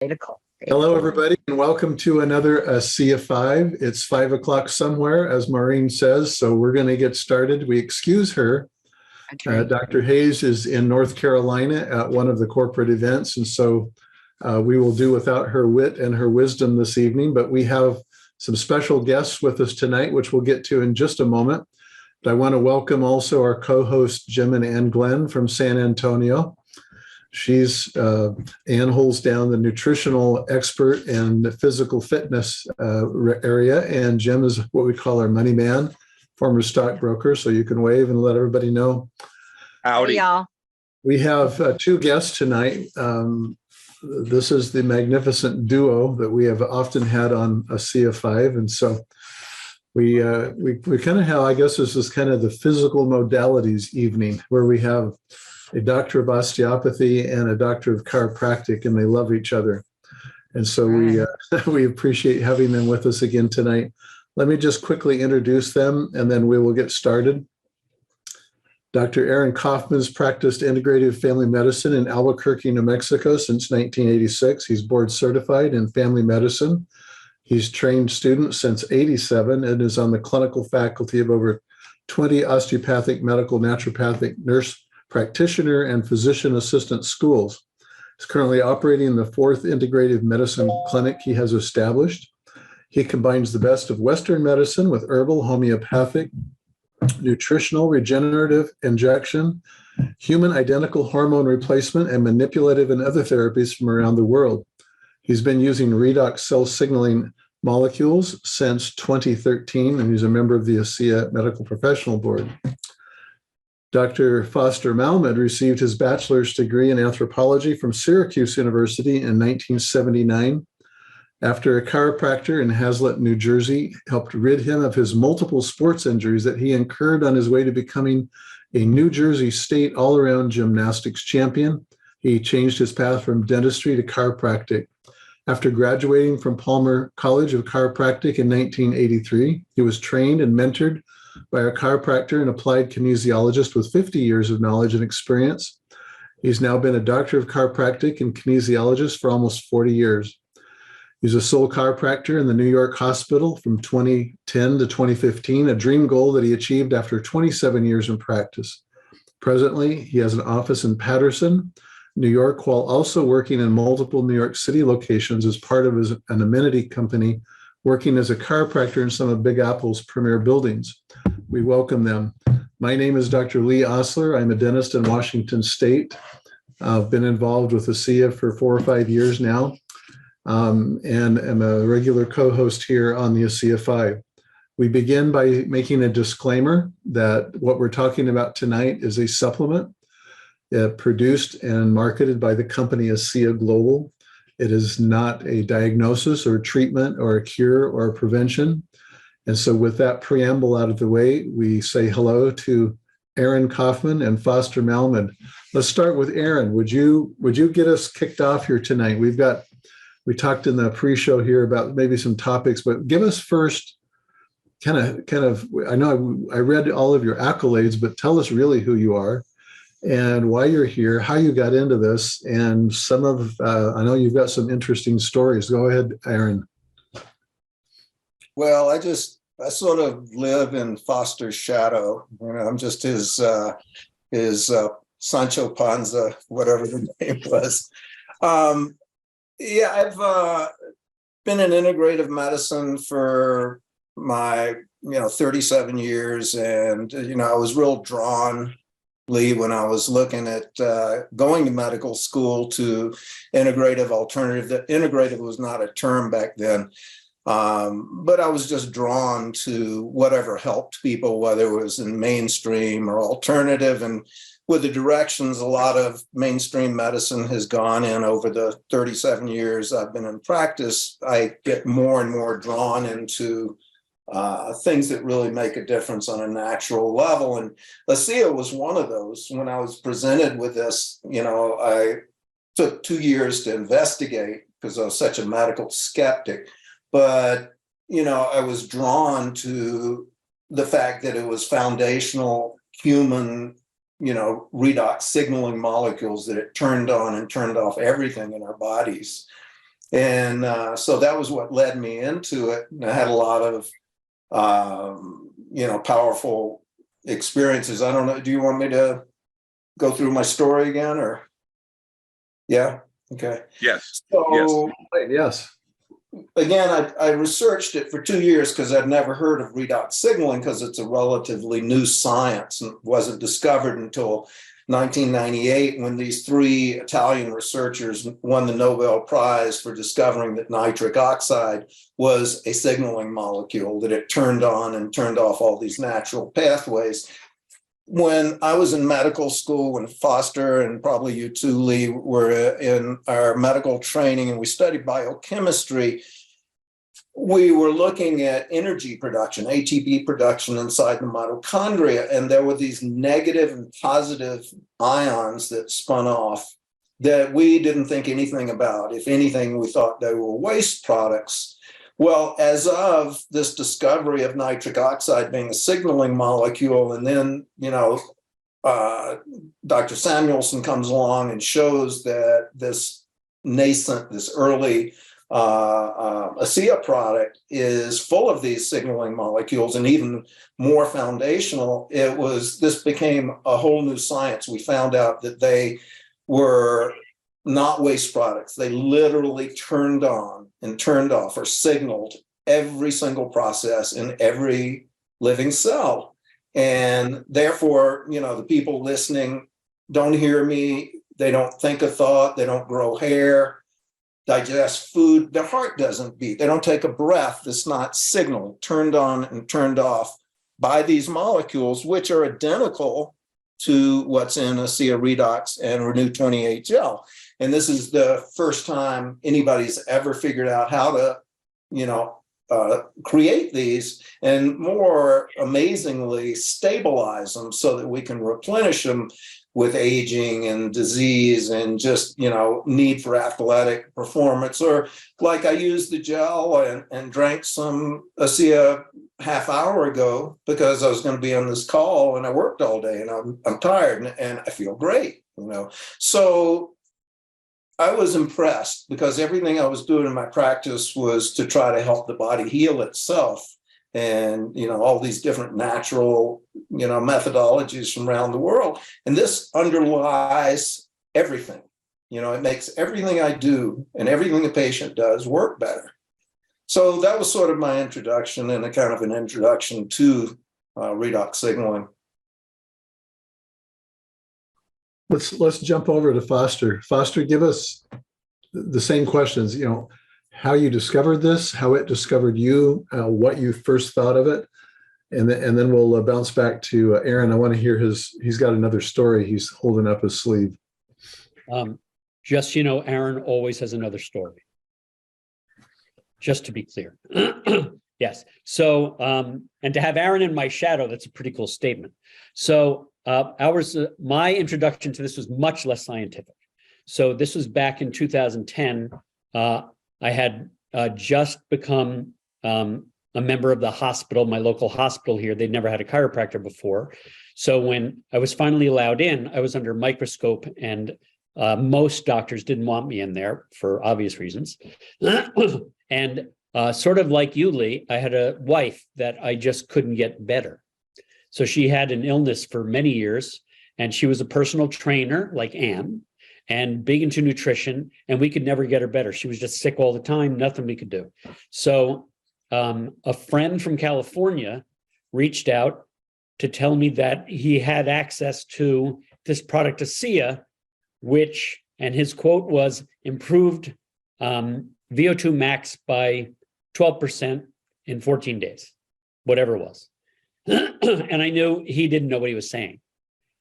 Hello, everybody, and welcome to another Asea 5. It's 5 o'clock somewhere, as Maureen says, so we're going to get started. We excuse her. Dr. Hayes is in North Carolina at one of the corporate events, and so we will do without her wit and her wisdom this evening, but we have some special guests with us tonight, which we'll get to in just a moment. But I want to welcome also our co-hosts, Jim and Ann Glenn from San Antonio. She's Ann holds down the nutritional expert and the physical fitness area, and Jim is what we call our money man, former stockbroker. So you can wave and let everybody know. Howdy, y'all. We have two guests tonight. This is the magnificent duo that we have often had on Asea 5, and so we kind of have, I guess this is kind of the physical modalities evening where we have a doctor of osteopathy and a doctor of chiropractic, and they love each other. And so we appreciate having them with us again tonight. Let me just quickly introduce them, and then we will get started. Dr. Aaron Kaufman has practiced integrative family medicine in Albuquerque, New Mexico since 1986. He's board certified in family medicine. He's trained students since '87 and is on the clinical faculty of over 20 osteopathic, medical, naturopathic, nurse practitioner, and physician assistant schools. He's currently operating the 4th integrative medicine clinic he has established. He combines the best of Western medicine with herbal, homeopathic, nutritional, regenerative injection, human identical hormone replacement, and manipulative and other therapies from around the world. He's been using Redox cell signaling molecules since 2013, and he's a member of the Asea Medical Professional Board. Dr. Foster Malmed received his bachelor's degree in anthropology from Syracuse University in 1979. After a chiropractor in Hazlet, New Jersey, helped rid him of his multiple sports injuries that he incurred on his way to becoming a New Jersey state all-around gymnastics champion, he changed his path from dentistry to chiropractic. After graduating from Palmer College of Chiropractic in 1983, he was trained and mentored by a chiropractor and applied kinesiologist with 50 years of knowledge and experience. He's now been a doctor of chiropractic and kinesiologist for almost 40 years. He's a sole chiropractor in the New York hospital from 2010 to 2015, a dream goal that he achieved after 27 years in practice. Presently, he has an office in Paterson, New York, while also working in multiple New York City locations as part of an amenity company, working as a chiropractor in some of Big Apple's premier buildings. We welcome them. My name is Dr. Lee Osler. I'm a dentist in Washington State. I've been involved with Asea for 4 or 5 years now, and am a regular co-host here on the Asea 5. We begin by making a disclaimer that what we're talking about tonight is a supplement produced and marketed by the company Asea Global. It is not a diagnosis or treatment or a cure or a prevention. And so with that preamble out of the way, we say hello to Aaron Kaufman and Foster Malmed. Let's start with Aaron. Would you get us kicked off here tonight? We talked in the pre-show here about maybe some topics, but give us first kind of, I know I read all of your accolades, but tell us really who you are and why you're here, how you got into this, and some of, I know you've got some interesting stories. Go ahead, Aaron. Well, I sort of live in Foster's shadow. You know, I'm just his Sancho Panza, whatever the name was. I've been in integrative medicine for my 37 years, and I was real drawn, Lee, when I was looking at going to medical school to integrative alternative. That integrative was not a term back then. But I was just drawn to whatever helped people, whether it was in mainstream or alternative. And with the directions a lot of mainstream medicine has gone in over the 37 years I've been in practice, I get more and more drawn into things that really make a difference on a natural level. And Asea was one of those. When I was presented with this, I took 2 years to investigate because I was such a medical skeptic. But, I was drawn to the fact that it was foundational human, redox signaling molecules that it turned on and turned off everything in our bodies. And so that was what led me into it. And I had a lot of, powerful experiences. I don't know. Do you want me to go through my story again, or? Yeah. Okay. Yes. So Yes. again, I researched it for 2 years because I'd never heard of redox signaling, because it's a relatively new science and wasn't discovered until 1998, when these three Italian researchers won the Nobel Prize for discovering that nitric oxide was a signaling molecule, that it turned on and turned off all these natural pathways. When I was in medical school, when Foster and probably you too, Lee, were in our medical training and we studied biochemistry, we were looking at energy production, ATP production inside the mitochondria, and there were these negative and positive ions that spun off that we didn't think anything about. If anything, we thought they were waste products. Well, as of this discovery of nitric oxide being a signaling molecule, and then, Dr. Samuelson comes along and shows that this early Asea product is full of these signaling molecules, and even more foundational, this became a whole new science. We found out that they were not waste products. They literally turned on and turned off or signaled every single process in every living cell. And therefore, the people listening don't hear me. They don't think a thought. They don't grow hair, digest food. Their heart doesn't beat. They don't take a breath that's not signaled, turned on and turned off by these molecules, which are identical to what's in Asea Redox and Renew 28 gel. And this is the first time anybody's ever figured out how to, create these, and more amazingly, stabilize them so that we can replenish them with aging and disease and just, need for athletic performance. Or like I used the gel and drank some Asea half hour ago because I was going to be on this call and I worked all day and I'm tired and I feel great, So I was impressed because everything I was doing in my practice was to try to help the body heal itself. And, all these different natural, methodologies from around the world. And this underlies everything. It makes everything I do and everything a patient does work better. So that was sort of my introduction, and a kind of an introduction to redox signaling. Let's jump over to Foster. Foster, give us the same questions, how you discovered this, how it discovered you, what you first thought of it. And then we'll bounce back to Aaron. I want to hear he's got another story he's holding up his sleeve. Aaron always has another story. Just to be clear. Yes. So, and to have Aaron in my shadow, that's a pretty cool statement. So my introduction to this was much less scientific. So this was back in 2010. I had just become a member of the hospital, my local hospital here. They'd never had a chiropractor before. So when I was finally allowed in, I was under a microscope, and most doctors didn't want me in there for obvious reasons. And sort of like you, Lee, I had a wife that I just couldn't get better. So she had an illness for many years, and she was a personal trainer like Anne, and big into nutrition, and we could never get her better. She was just sick all the time, nothing we could do. So a friend from California reached out to tell me that he had access to this product, Asea, which, and his quote was, improved VO2 max by 12% in 14 days, whatever it was. And I knew he didn't know what he was saying.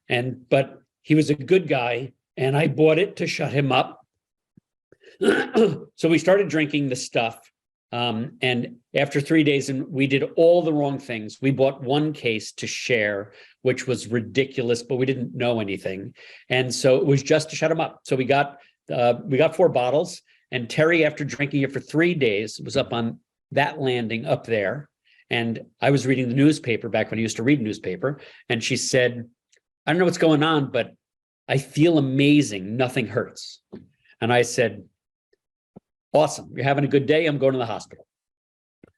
But he was a good guy, and I bought it to shut him up. So we started drinking the stuff. And after 3 days, and we did all the wrong things. We bought one case to share, which was ridiculous, but we didn't know anything. And so it was just to shut him up. So we got 4 bottles, and Terry, after drinking it for 3 days, was up on that landing up there. And I was reading the newspaper back when I used to read newspaper. And she said, I don't know what's going on, but I feel amazing. Nothing hurts. And I said, Awesome. You're having a good day. I'm going to the hospital.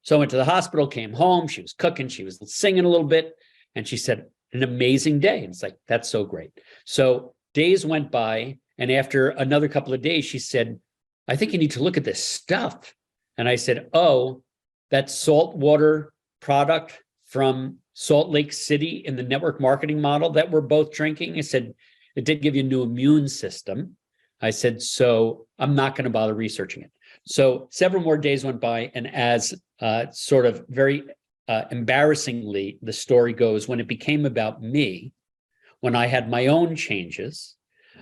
So I went to the hospital, came home. She was cooking. She was singing a little bit. And she said, an amazing day. And it's like, that's so great. So days went by. And after another couple of days, she said, I think you need to look at this stuff. And I said, oh, that saltwater product from Salt Lake City in the network marketing model that we're both drinking. I said, it did give you a new immune system. I said, so I'm not going to bother researching it. So several more days went by. And as sort of very embarrassingly, the story goes, when it became about me, when I had my own changes,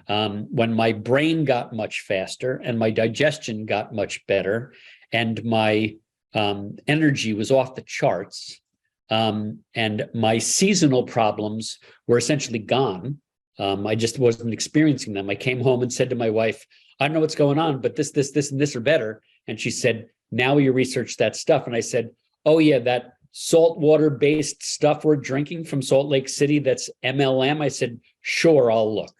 when my brain got much faster and my digestion got much better and my energy was off the charts, and my seasonal problems were essentially gone. I just wasn't experiencing them. I came home and said to my wife, I don't know what's going on, but this, and this are better. And she said, now you research that stuff. And I said, oh yeah, that saltwater based stuff we're drinking from Salt Lake City, that's MLM. I said, sure, I'll look.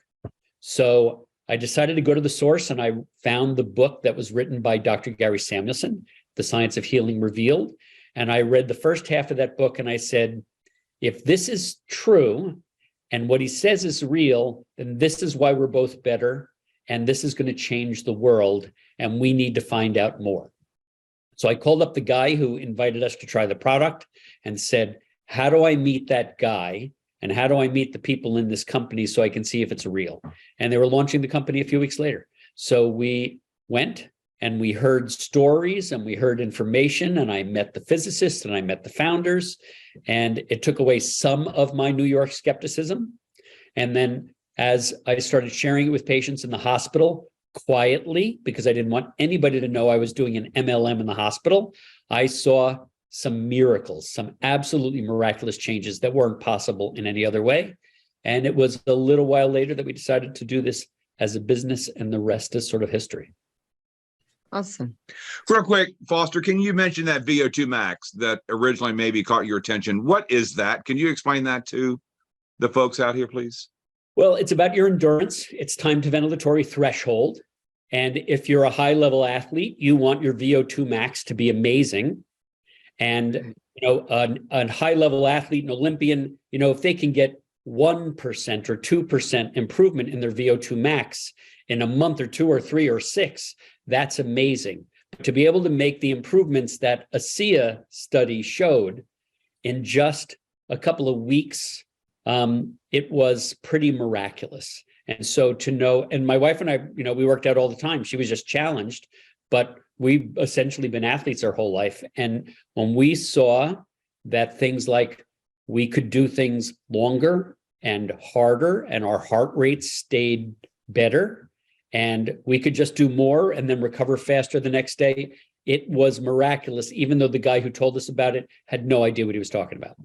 So I decided to go to the source, and I found the book that was written by Dr. Gary Samuelson, The Science of Healing Revealed. And I read the first half of that book, and I said, if this is true and what he says is real, then this is why we're both better. And this is going to change the world. And we need to find out more. So I called up the guy who invited us to try the product and said, how do I meet that guy? And how do I meet the people in this company so I can see if it's real? And they were launching the company a few weeks later. So we went and we heard stories and we heard information, and I met the physicists and I met the founders, and it took away some of my New York skepticism. And then as I started sharing it with patients in the hospital quietly, because I didn't want anybody to know I was doing an MLM in the hospital, I saw some miracles, some absolutely miraculous changes that weren't possible in any other way. And it was a little while later that we decided to do this as a business, and the rest is sort of history. Awesome. Real quick, Foster, can you mention that VO2 max that originally maybe caught your attention? What is that? Can you explain that to the folks out here, please? Well, it's about your endurance. It's time to ventilatory threshold. And if you're a high-level athlete, you want your VO2 max to be amazing. And, a high-level athlete, an Olympian, if they can get 1% or 2% improvement in their VO2 max in a month or 2 or 3 or 6, that's amazing. To be able to make the improvements that Asea study showed in just a couple of weeks, it was pretty miraculous. And so to know, and my wife and I, we worked out all the time. She was just challenged, but we've essentially been athletes our whole life. And when we saw that things like we could do things longer and harder, and our heart rate stayed better, and we could just do more and then recover faster the next day, it was miraculous, even though the guy who told us about it had no idea what he was talking about.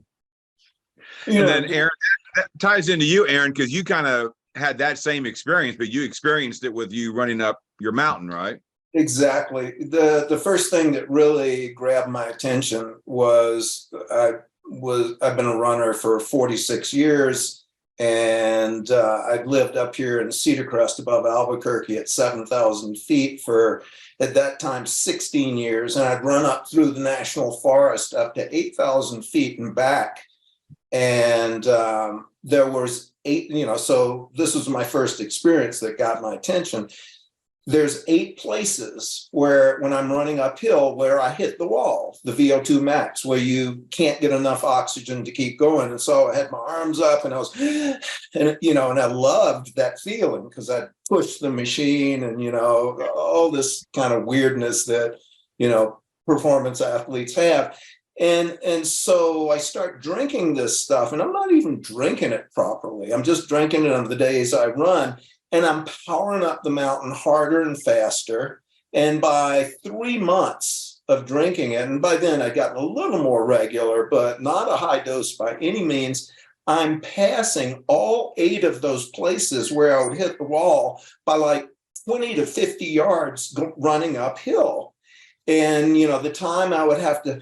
And then, Aaron, that ties into you, Aaron, because you kind of had that same experience, but you experienced it with you running up your mountain, right? Exactly. The first thing that really grabbed my attention was I've been a runner for 46 years. And I'd lived up here in Cedar Crest above Albuquerque at 7,000 feet for, at that time, 16 years. And I'd run up through the national forest up to 8,000 feet and back. And there was 8, so this was my first experience that got my attention. There's 8 places where, when I'm running uphill, where I hit the wall, the VO2 max, where you can't get enough oxygen to keep going. And so I had my arms up and I was, and I loved that feeling because I'd pushed the machine and, all this kind of weirdness that, performance athletes have. And so I start drinking this stuff, and I'm not even drinking it properly. I'm just drinking it on the days I run. And I'm powering up the mountain harder and faster. And by 3 months of drinking it, and by then I'd gotten a little more regular, but not a high dose by any means, I'm passing all 8 of those places where I would hit the wall by like 20 to 50 yards running uphill. And, the time I would have to,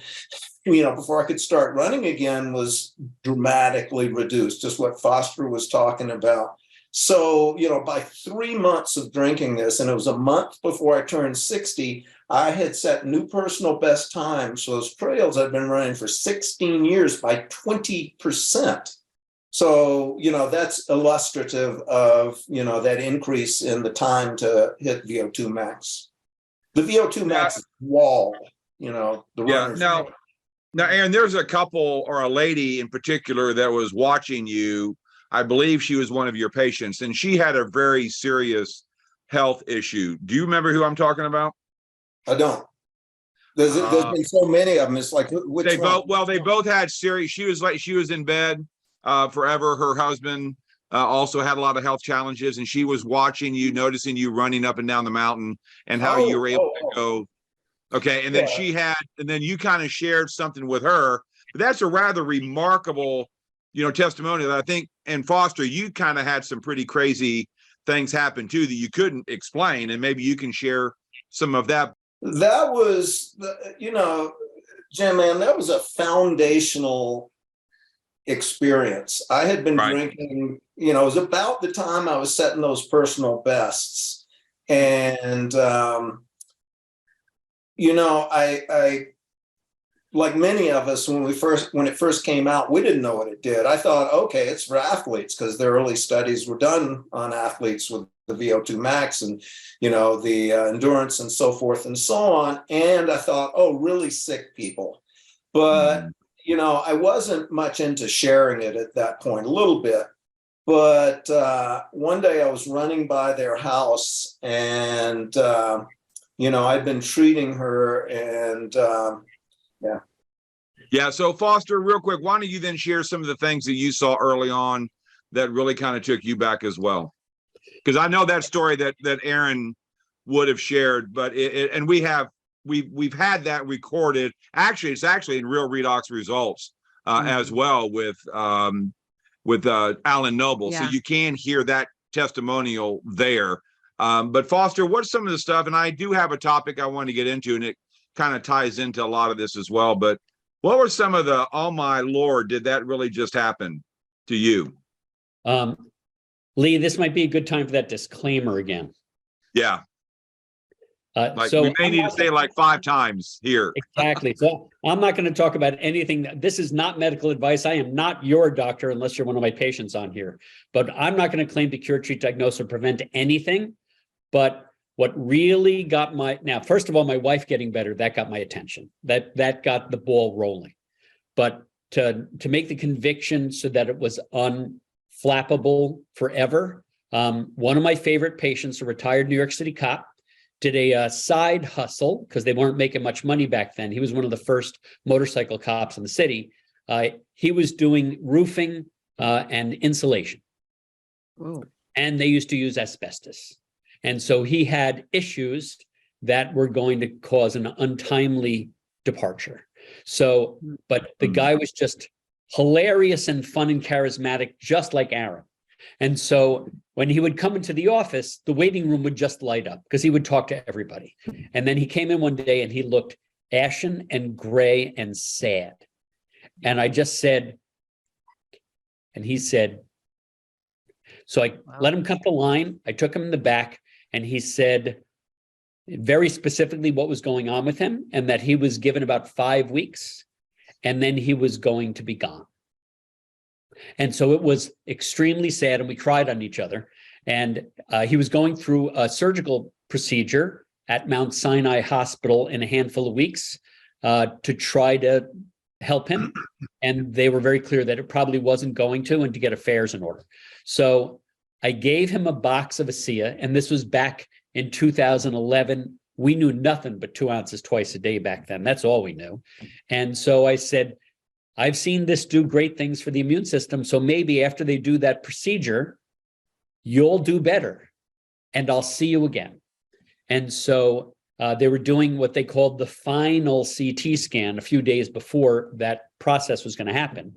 before I could start running again was dramatically reduced, just what Foster was talking about. So, by 3 months of drinking this, and it was a month before I turned 60, I had set new personal best times. So those trails I'd been running for 16 years by 20%. So, that's illustrative of, that increase in the time to hit VO2 max. The VO2 max is wall, the runners. Now, Aaron, there's a couple or a lady in particular that was watching you. I believe she was one of your patients, and she had a very serious health issue. Do you remember who I'm talking about? I don't. There's been so many of them. It's like, which they one? they both had serious. She was in bed forever. Her husband also had a lot of health challenges, and she was watching you, noticing you running up and down the mountain and how you were able to go. Okay. And then and then you kind of shared something with her, but that's a rather remarkable, testimony that I think, and Foster, you kind of had some pretty crazy things happen too that you couldn't explain. And maybe you can share some of that. That was, Jim, man, that was a foundational experience. I had been drinking, it was about the time I was setting those personal bests. And, I like many of us, when it first came out, we didn't know what it did. I thought, okay, it's for athletes, because the early studies were done on athletes with the VO2 max and, the endurance and so forth and so on. And I thought, oh, really sick people. But, I wasn't much into sharing it at that point, a little bit. But one day I was running by their house and, I'd been treating her and, Yeah. So Foster, real quick, why don't you then share some of the things that you saw early on that really kind of took you back as well? Because I know that story that Aaron would have shared, but and we've had that recorded. Actually, it's actually in Real Redox Results as well with Alan Noble. Yeah. So you can hear that testimonial there. But Foster, what's some of the stuff? And I do have a topic I want to get into, and it kind of ties into a lot of this as well. But what were some of the, oh my Lord, did that really just happen to you? Lee, this might be a good time for that disclaimer again. Yeah. So we may need to say it like 5 times here. Exactly. So I'm not going to talk about anything. This is not medical advice. I am not your doctor unless you're one of my patients on here. But I'm not going to claim to cure, treat, diagnose, or prevent anything. But what really got now, first of all, my wife getting better, that got my attention. That got the ball rolling. But to make the conviction so that it was unflappable forever, one of my favorite patients, a retired New York City cop, did a side hustle because they weren't making much money back then. He was one of the first motorcycle cops in the city. He was doing roofing and insulation. Whoa. And they used to use asbestos. And so he had issues that were going to cause an untimely departure. So, but the guy was just hilarious and fun and charismatic, just like Aaron. And so when he would come into the office, the waiting room would just light up because he would talk to everybody. And then he came in one day and he looked ashen and gray and sad. And I just said, and he said, so I let him cut the line. I took him in the back and he said very specifically what was going on with him and that he was given about 5 weeks and then he was going to be gone. And so it was extremely sad and we cried on each other. And he was going through a surgical procedure at Mount Sinai Hospital in a handful of weeks to try to help him. And they were very clear that it probably wasn't going to, and to get affairs in order. So I gave him a box of Asea, and this was back in 2011. We knew nothing but 2 ounces twice a day back then. That's all we knew. And so I said, I've seen this do great things for the immune system. So maybe after they do that procedure, you'll do better and I'll see you again. And so they were doing what they called the final CT scan a few days before that process was going to happen.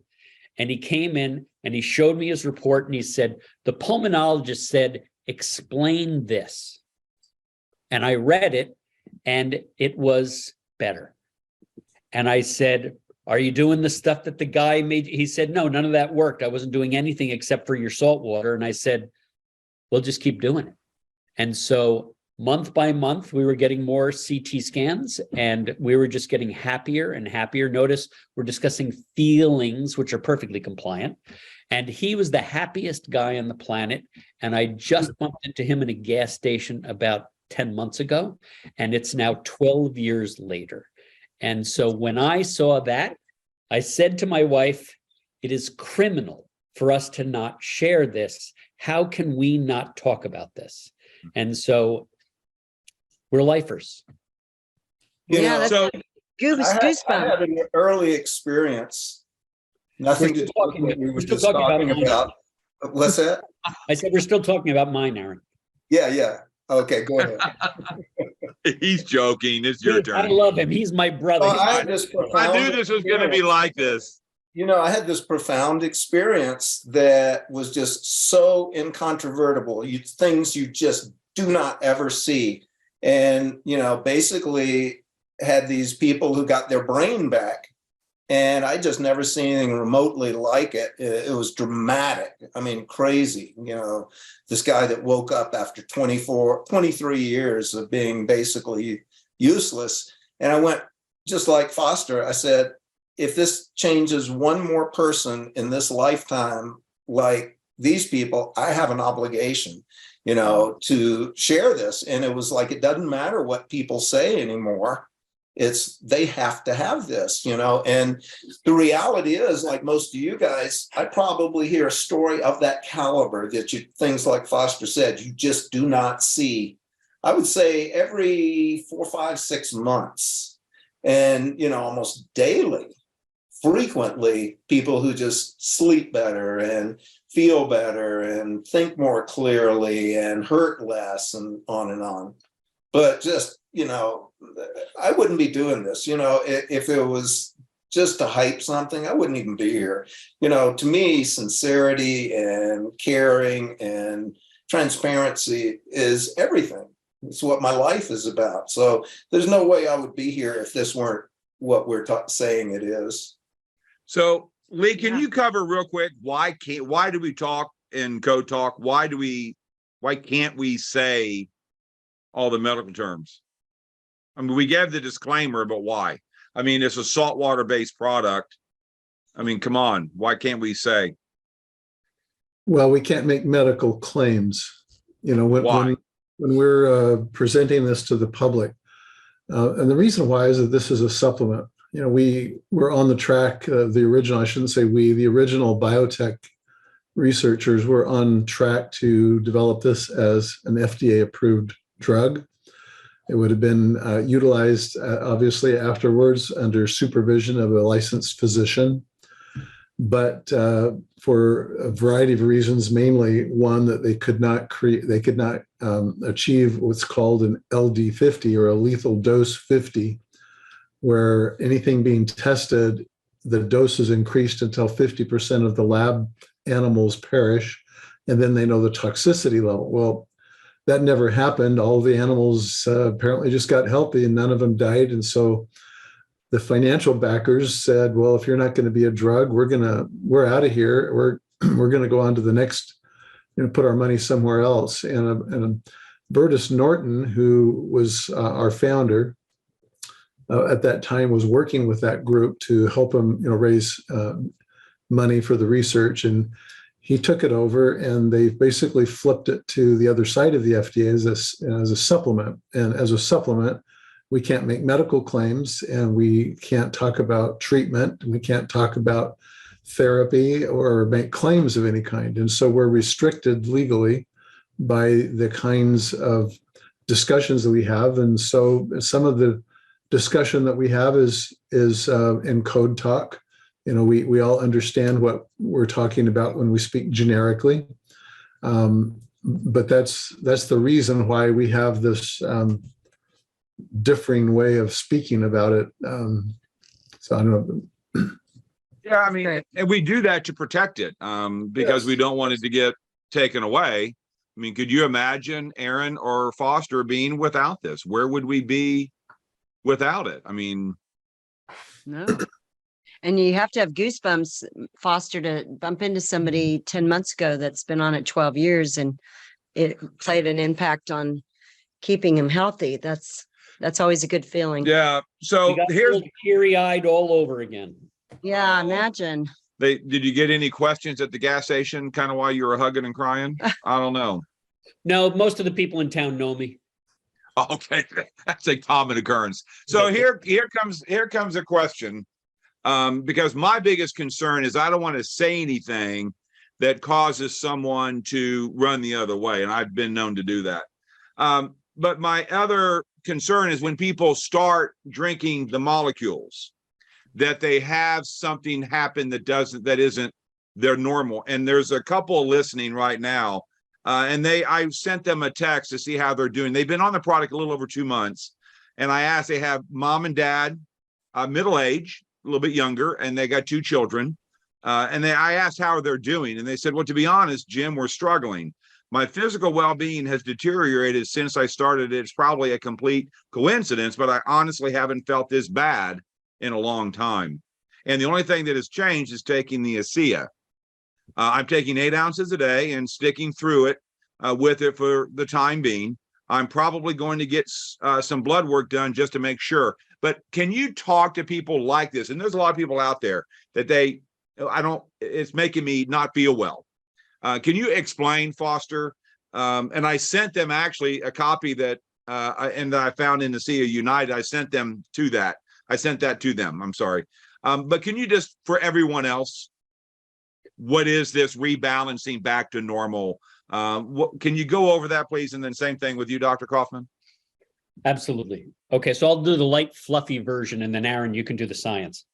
And he came in and he showed me his report and he said, the pulmonologist said, explain this. And I read it and it was better. And I said, are you doing the stuff that the guy made? He said, no, none of that worked. I wasn't doing anything except for your salt water. And I said, we'll just keep doing it. And so month by month, we were getting more CT scans and we were just getting happier and happier. Notice we're discussing feelings, which are perfectly compliant. And he was the happiest guy on the planet. And I just bumped into him in a gas station about 10 months ago, and it's now 12 years later. And so when I saw that, I said to my wife, it is criminal for us to not share this. How can we not talk about this? And so we're lifers. You Yeah, know, that's So I goosebumps. had an early experience. Nothing to do with what we were just talking about. What's that? I said, we're still talking about mine, Aaron. Yeah. Okay, go ahead. he's joking. It's your I turn. love him. He's my brother. Well, I had this I profound knew this was going to be experience. like this. You know, I had this profound experience that was just so incontrovertible. Things you just do not ever see. And, you know, basically had these people who got their brain back. And I just never seen anything remotely like it. It was dramatic. I mean, crazy. You know, this guy that woke up after 23 years of being basically useless. And I went, just like Foster, I said, if this changes one more person in this lifetime, like these people, I have an obligation, you know, to share this. And it was like, it doesn't matter what people say anymore. They have to have this, you know. And the reality is, like most of you guys, I probably hear a story of that caliber that things like Foster said, you just do not see. I would say every 4, 5, 6 months, and, you know, almost daily, frequently, people who just sleep better and feel better and think more clearly and hurt less and on and on. But just, you know, I wouldn't be doing this, you know, if it was just to hype something, I wouldn't even be here. You know, to me, sincerity and caring and transparency is everything. It's what my life is about. So there's no way I would be here if this weren't what we're saying it is. So Lee, can Yeah. you cover real quick why do we talk in code talk? Why can't we say all the medical terms? I mean, we gave the disclaimer, but why? I mean, it's a saltwater based product. I mean, come on, why can't we say? Well, we can't make medical claims. You know, Why? when we're presenting this to the public, and the reason why is that this is a supplement. You know, we're on the track of the original. I shouldn't say the original biotech researchers were on track to develop this as an FDA-approved drug. It would have been utilized, obviously, afterwards under supervision of a licensed physician. But for a variety of reasons, mainly one that they could not achieve what's called an LD50 or a lethal dose 50, where anything being tested, the dose is increased until 50% of the lab animals perish, and then they know the toxicity level. Well, that never happened. All the animals apparently just got healthy and none of them died. And so the financial backers said, well, if you're not going to be a drug, we're out of here. We're going to go on to the next, put our money somewhere else. And Bertus Norton, who was our founder, at that time was working with that group to help them, raise money for the research. And he took it over and they basically flipped it to the other side of the FDA as a supplement. And as a supplement, we can't make medical claims and we can't talk about treatment. We can't talk about therapy or make claims of any kind. And so we're restricted legally by the kinds of discussions that we have. And so some of the discussion that we have is in code talk. We all understand what we're talking about when we speak generically, but that's the reason why we have this differing way of speaking about it. So I don't know. Yeah, I mean, and we do that to protect it because we don't want it to get taken away. I mean, could you imagine Aaron or Foster being without this? Where would we be without it? I mean, No. And you have to have goosebumps, Foster, to bump into somebody 10 months ago that's been on it 12 years and it played an impact on keeping him healthy. That's always a good feeling. Yeah. We So got here's teary-eyed all over again. Yeah, imagine. did you get any questions at the gas station kind of while you were hugging and crying? I don't know. No, most of the people in town know me. Okay, that's a common occurrence. So here comes a question. Because my biggest concern is I don't want to say anything that causes someone to run the other way, and I've been known to do that. But my other concern is when people start drinking the molecules, that they have something happen that isn't their normal. And there's a couple listening right now, and I sent them a text to see how they're doing. They've been on the product a little over 2 months, and I asked, they have mom and dad, middle age, a little bit younger, and they got 2 children. I asked how they're doing, and they said, well, to be honest, Jim, we're struggling. My physical well-being has deteriorated since I started. It's probably a complete coincidence, but I honestly haven't felt this bad in a long time. And the only thing that has changed is taking the Asea. I'm taking 8 ounces a day and sticking through it with it for the time being. I'm probably going to get some blood work done just to make sure. But can you talk to people like this? And there's a lot of people out there that it's making me not feel well. Can you explain, Foster? And I sent them actually a copy that I found in the Asea United. I sent that to them. I'm sorry. But can you just, for everyone else, what is this rebalancing back to normal? Can you go over that, please? And then same thing with you, Dr. Kaufman. Absolutely. Okay, so I'll do the light, fluffy version, and then Aaron, you can do the science.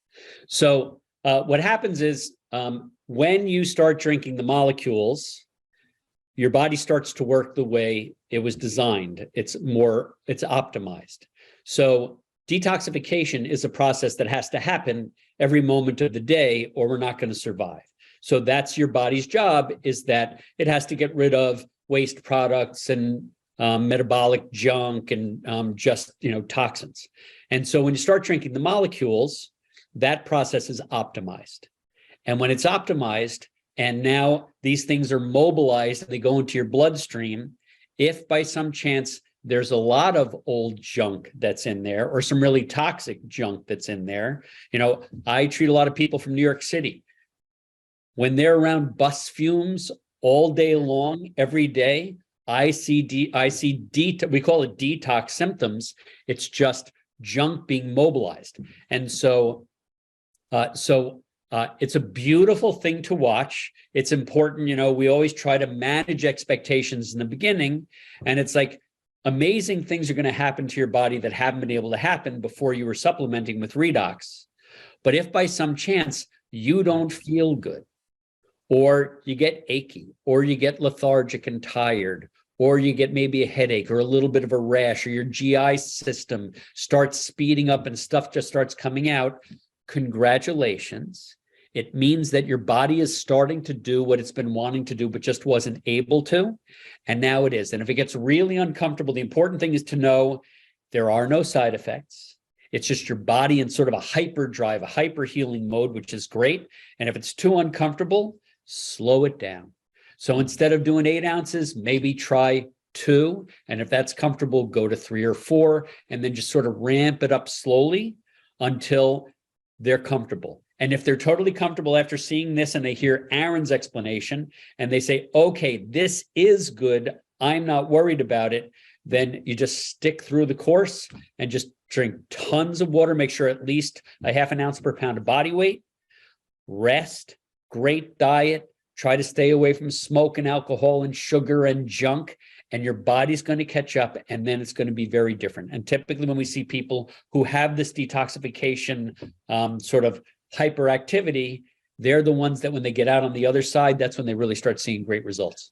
So what happens is when you start drinking the molecules, your body starts to work the way it was designed. It's optimized. So detoxification is a process that has to happen every moment of the day, or we're not going to survive. So that's your body's job, is that it has to get rid of waste products and metabolic junk and toxins. And so when you start drinking the molecules, that process is optimized. And when it's optimized, and now these things are mobilized and they go into your bloodstream, if by some chance there's a lot of old junk that's in there, or some really toxic junk that's in there, I treat a lot of people from New York City. When they're around bus fumes all day long, every day, I see we call it detox symptoms. It's just junk being mobilized. And so it's a beautiful thing to watch. It's important. We always try to manage expectations in the beginning, and it's like amazing things are going to happen to your body that haven't been able to happen before you were supplementing with Redox. But if by some chance you don't feel good, or you get achy, or you get lethargic and tired, or you get maybe a headache or a little bit of a rash, or your GI system starts speeding up and stuff just starts coming out, congratulations. It means that your body is starting to do what it's been wanting to do, but just wasn't able to. And now it is. And if it gets really uncomfortable, the important thing is to know there are no side effects. It's just your body in sort of a hyperdrive, a hyper healing mode, which is great. And if it's too uncomfortable, slow it down. So instead of doing 8 ounces, maybe try 2. And if that's comfortable, go to 3 or 4, and then just sort of ramp it up slowly until they're comfortable. And if they're totally comfortable after seeing this and they hear Aaron's explanation and they say, okay, this is good, I'm not worried about it, then you just stick through the course and just drink tons of water. Make sure at least a half an ounce per pound of body weight. Rest, great diet. Try to stay away from smoke and alcohol and sugar and junk, and your body's going to catch up, and then it's going to be very different. And typically when we see people who have this detoxification sort of hyperactivity, they're the ones that when they get out on the other side, that's when they really start seeing great results.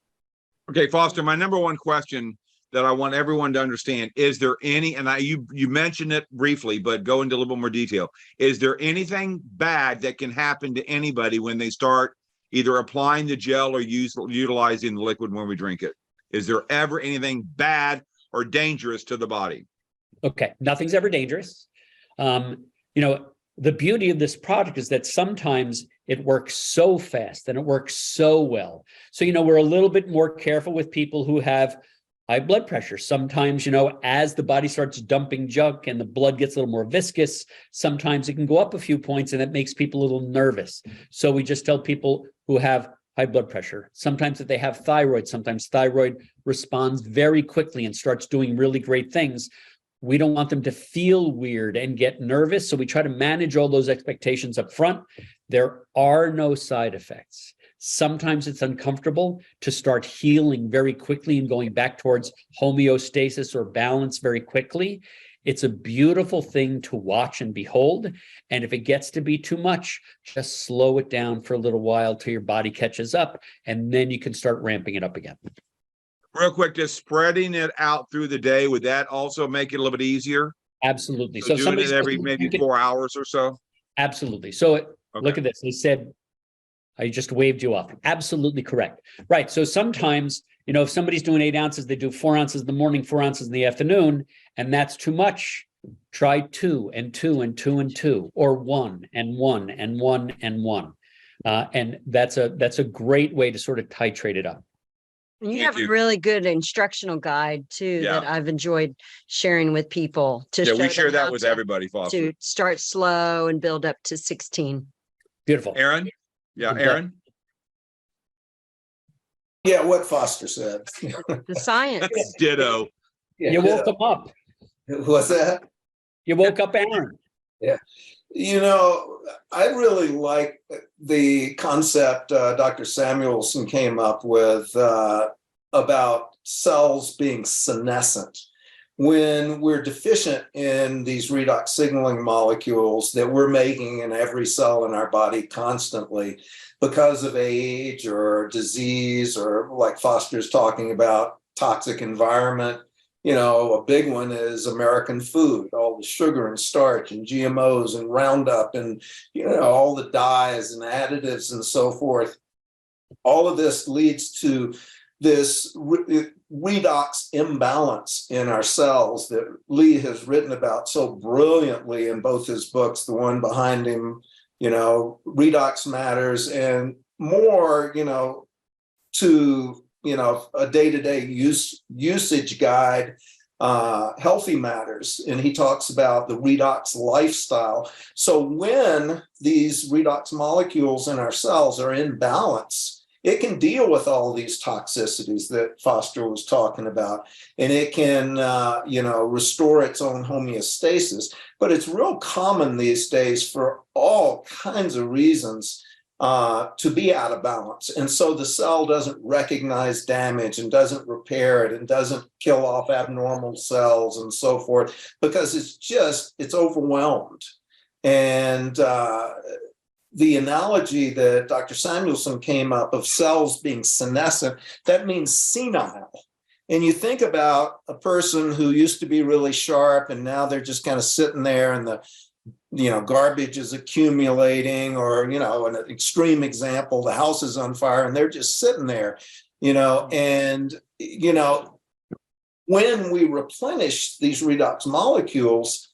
Okay, Foster, my number one question that I want everyone to understand, is there any, and you mentioned it briefly, but go into a little bit more detail. Is there anything bad that can happen to anybody when they start either applying the gel or utilizing the liquid when we drink it? Is there ever anything bad or dangerous to the body? Okay, nothing's ever dangerous. The beauty of this product is that sometimes it works so fast and it works so well. So, we're a little bit more careful with people who have high blood pressure. Sometimes, as the body starts dumping junk and the blood gets a little more viscous, sometimes it can go up a few points and that makes people a little nervous. So we just tell people who have high blood pressure, sometimes if they have thyroid, sometimes thyroid responds very quickly and starts doing really great things. We don't want them to feel weird and get nervous. So we try to manage all those expectations up front. There are no side effects. Sometimes it's uncomfortable to start healing very quickly and going back towards homeostasis or balance very quickly. It's a beautiful thing to watch and behold. And if it gets to be too much, just slow it down for a little while till your body catches up, and then you can start ramping it up again. Real quick, just spreading it out through the day, would that also make it a little bit easier? Absolutely. So doing it every maybe 4 hours or so? Absolutely. So look at this. They said, I just waved you off. Absolutely correct. Right. So sometimes, if somebody's doing 8 ounces, they do 4 ounces in the morning, 4 ounces in the afternoon, and that's too much. Try 2 and 2 and 2 and 2, or 1 and 1 and 1 and 1. And that's a great way to sort of titrate it up. And you have a really good instructional guide too that I've enjoyed sharing with people to show we share them that how with to- everybody, Foster. to start slow and build up to 16. Beautiful. Aaron? Yeah, Okay. Aaron? Yeah, what Foster said. The science. Ditto. You woke him up. What's that? You woke up Aaron. I really like the concept Dr. Samuelson came up with about cells being senescent. When we're deficient in these redox signaling molecules that we're making in every cell in our body constantly because of age or disease, or like Foster's talking about, toxic environment. A big one is American food, all the sugar and starch and GMOs and Roundup and, all the dyes and additives and so forth. All of this leads to this redox imbalance in our cells that Lee has written about so brilliantly in both his books, the one behind him, Redox Matters, and more, to a day-to-day usage guide, Healthy Matters, and he talks about the redox lifestyle. So when these redox molecules in our cells are in balance, it can deal with all these toxicities that Foster was talking about, and it can restore its own homeostasis. But it's real common these days for all kinds of reasons to be out of balance. And so the cell doesn't recognize damage and doesn't repair it and doesn't kill off abnormal cells and so forth, because it's overwhelmed. And the analogy that Dr. Samuelson came up of cells being senescent, that means senile. And you think about a person who used to be really sharp and now they're just kind of sitting there and the garbage is accumulating, or, an extreme example, the house is on fire and they're just sitting there, and, when we replenish these redox molecules,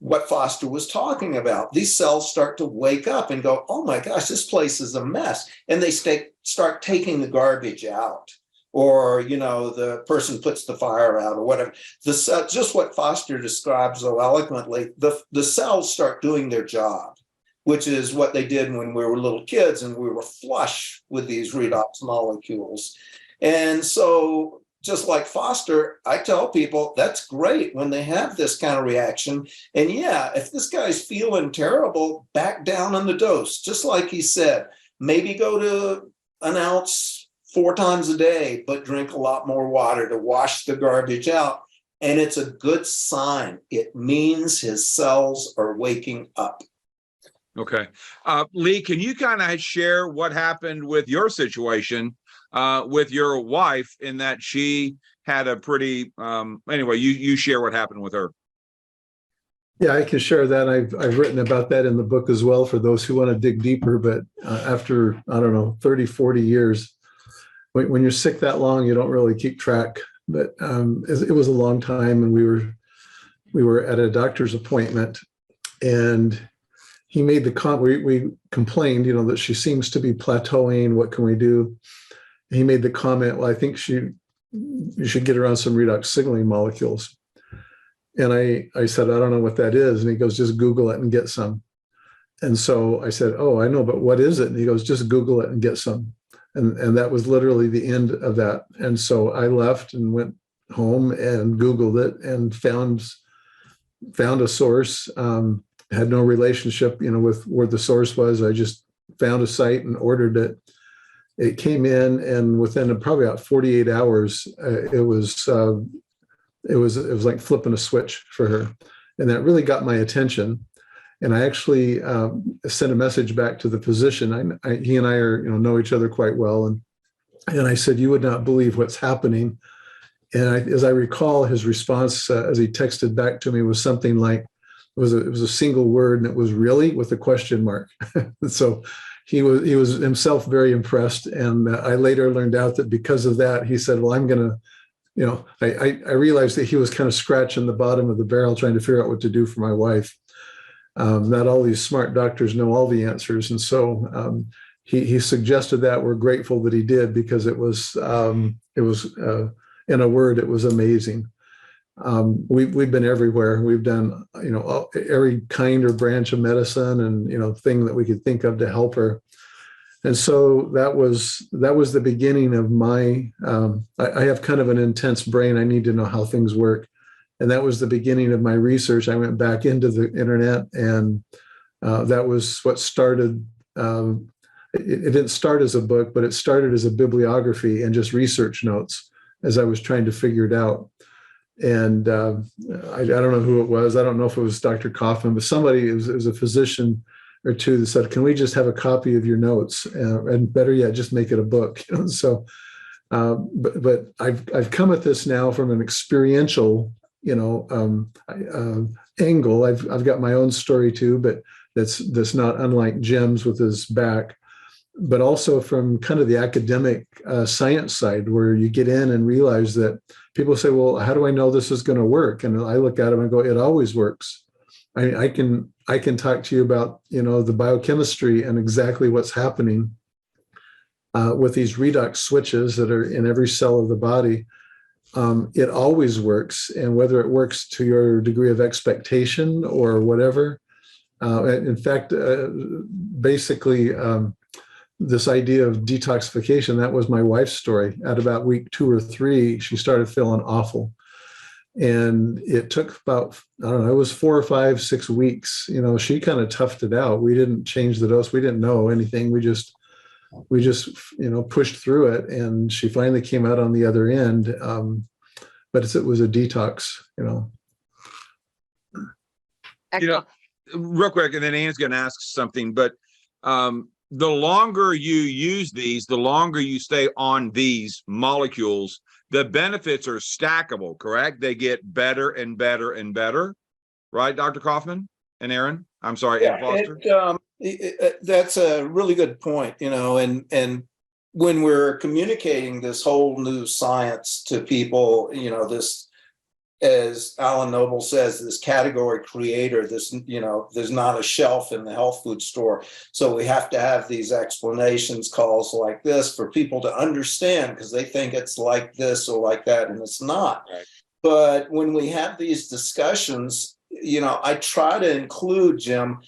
what Foster was talking about, these cells start to wake up and go, oh my gosh, this place is a mess. And they start taking the garbage out. Or, the person puts the fire out or whatever. Just what Foster describes so eloquently, the cells start doing their job, which is what they did when we were little kids and we were flush with these redox molecules. And so just like Foster, I tell people that's great when they have this kind of reaction. And if this guy's feeling terrible, back down on the dose. Just like he said, maybe go to an ounce 4 times a day, but drink a lot more water to wash the garbage out. And it's a good sign. It means his cells are waking up. Okay. Lee, can you kind of share what happened with your situation with your wife, in that she had a pretty, anyway, you share what happened with her. Yeah, I can share that. I've written about that in the book as well for those who want to dig deeper. But after, 30, 40 years, when you're sick that long, you don't really keep track. But it was a long time, and we were at a doctor's appointment, and he made we complained, that she seems to be plateauing. What can we do? He made the comment, well, I think she you should get around some redox signaling molecules. And I said, I don't know what that is. And he goes, just Google it and get some. And so I said, oh, I know, but what is it? And he goes, just Google it and get some. And that was literally the end of that. And so I left and went home and Googled it and found a source. Had no relationship, with where the source was. I just found a site and ordered it. It came in, and within probably about 48 hours, it was like flipping a switch for her, and that really got my attention. And I actually sent a message back to the physician. He and I are, know each other quite well, and I said, "You would not believe what's happening." And as I recall, his response as he texted back to me was something like, it was a single word, and it was "really?" with a question mark. So he was himself very impressed. And I later learned out that because of that, he said, "Well, I'm going to," I realized that he was kind of scratching the bottom of the barrel trying to figure out what to do for my wife. Not all these smart doctors know all the answers, and so he suggested that. We're grateful that he did, because it was in a word, it was amazing. We've been everywhere. We've done, every kind or branch of medicine and, thing that we could think of to help her. And so that was the beginning of my, I have kind of an intense brain. I need to know how things work. And that was the beginning of my research. I went back into the internet, and that was what started, it didn't start as a book, but it started as a bibliography and just research notes as I was trying to figure it out. And I don't know who it was. I don't know if it was Dr. Kaufman, but somebody, it was a physician or two that said, "Can we just have a copy of your notes? And better yet, just make it a book." So, but I've come at this now from an experiential, angle. I've got my own story too, but that's not unlike Jim's with his back, but also from kind of the academic science side, where you get in and realize that people say, "Well, how do I know this is going to work?" And I look at them and go, "It always works." I can talk to you about, the biochemistry and exactly what's happening with these redox switches that are in every cell of the body. It always works. And whether it works to your degree of expectation or whatever, in fact, basically, this idea of detoxification, that was my wife's story. At about week 2 or 3, she started feeling awful. And it took about, I don't know, it was 4 or 5, 6 weeks. She kind of toughed it out. We didn't change the dose. We didn't know anything. We just pushed through it. And she finally came out on the other end. But it was a detox, Real quick, and then Anne's going to ask something, but the longer you use these, the longer you stay on these molecules, the benefits are stackable, correct? They get better and better and better, right, Dr. Kaufman and Aaron? I'm sorry, Yeah, Aaron Foster. that's a really good point, and when we're communicating this whole new science to people, this, as Alan Noble says, this category creator, this, there's not a shelf in the health food store. So we have to have these explanations calls like this for people to understand, because they think it's like this or like that, and it's not. Right. But when we have these discussions, I try to include, Jim,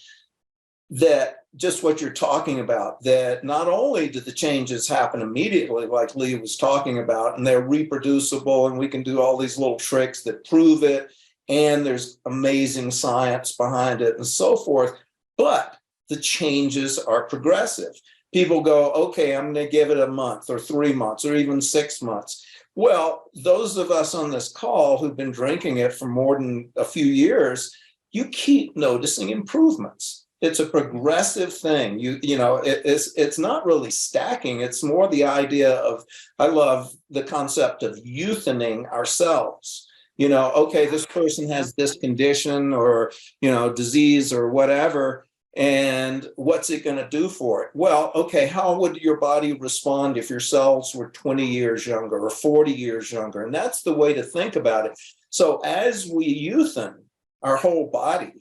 that just what you're talking about, that not only do the changes happen immediately, like Lee was talking about, and they're reproducible, and we can do all these little tricks that prove it, and there's amazing science behind it and so forth, but the changes are progressive. People go, "Okay, I'm going to give it a month or 3 months or even 6 months." Well, those of us on this call who've been drinking it for more than a few years, you keep noticing improvements. It's a progressive thing. It's not really stacking. It's more the idea of, I love the concept of youthening ourselves. Okay, this person has this condition or, disease or whatever, and what's it going to do for it? Well, okay, how would your body respond if your cells were 20 years younger or 40 years younger? And that's the way to think about it. So as we youthen our whole body,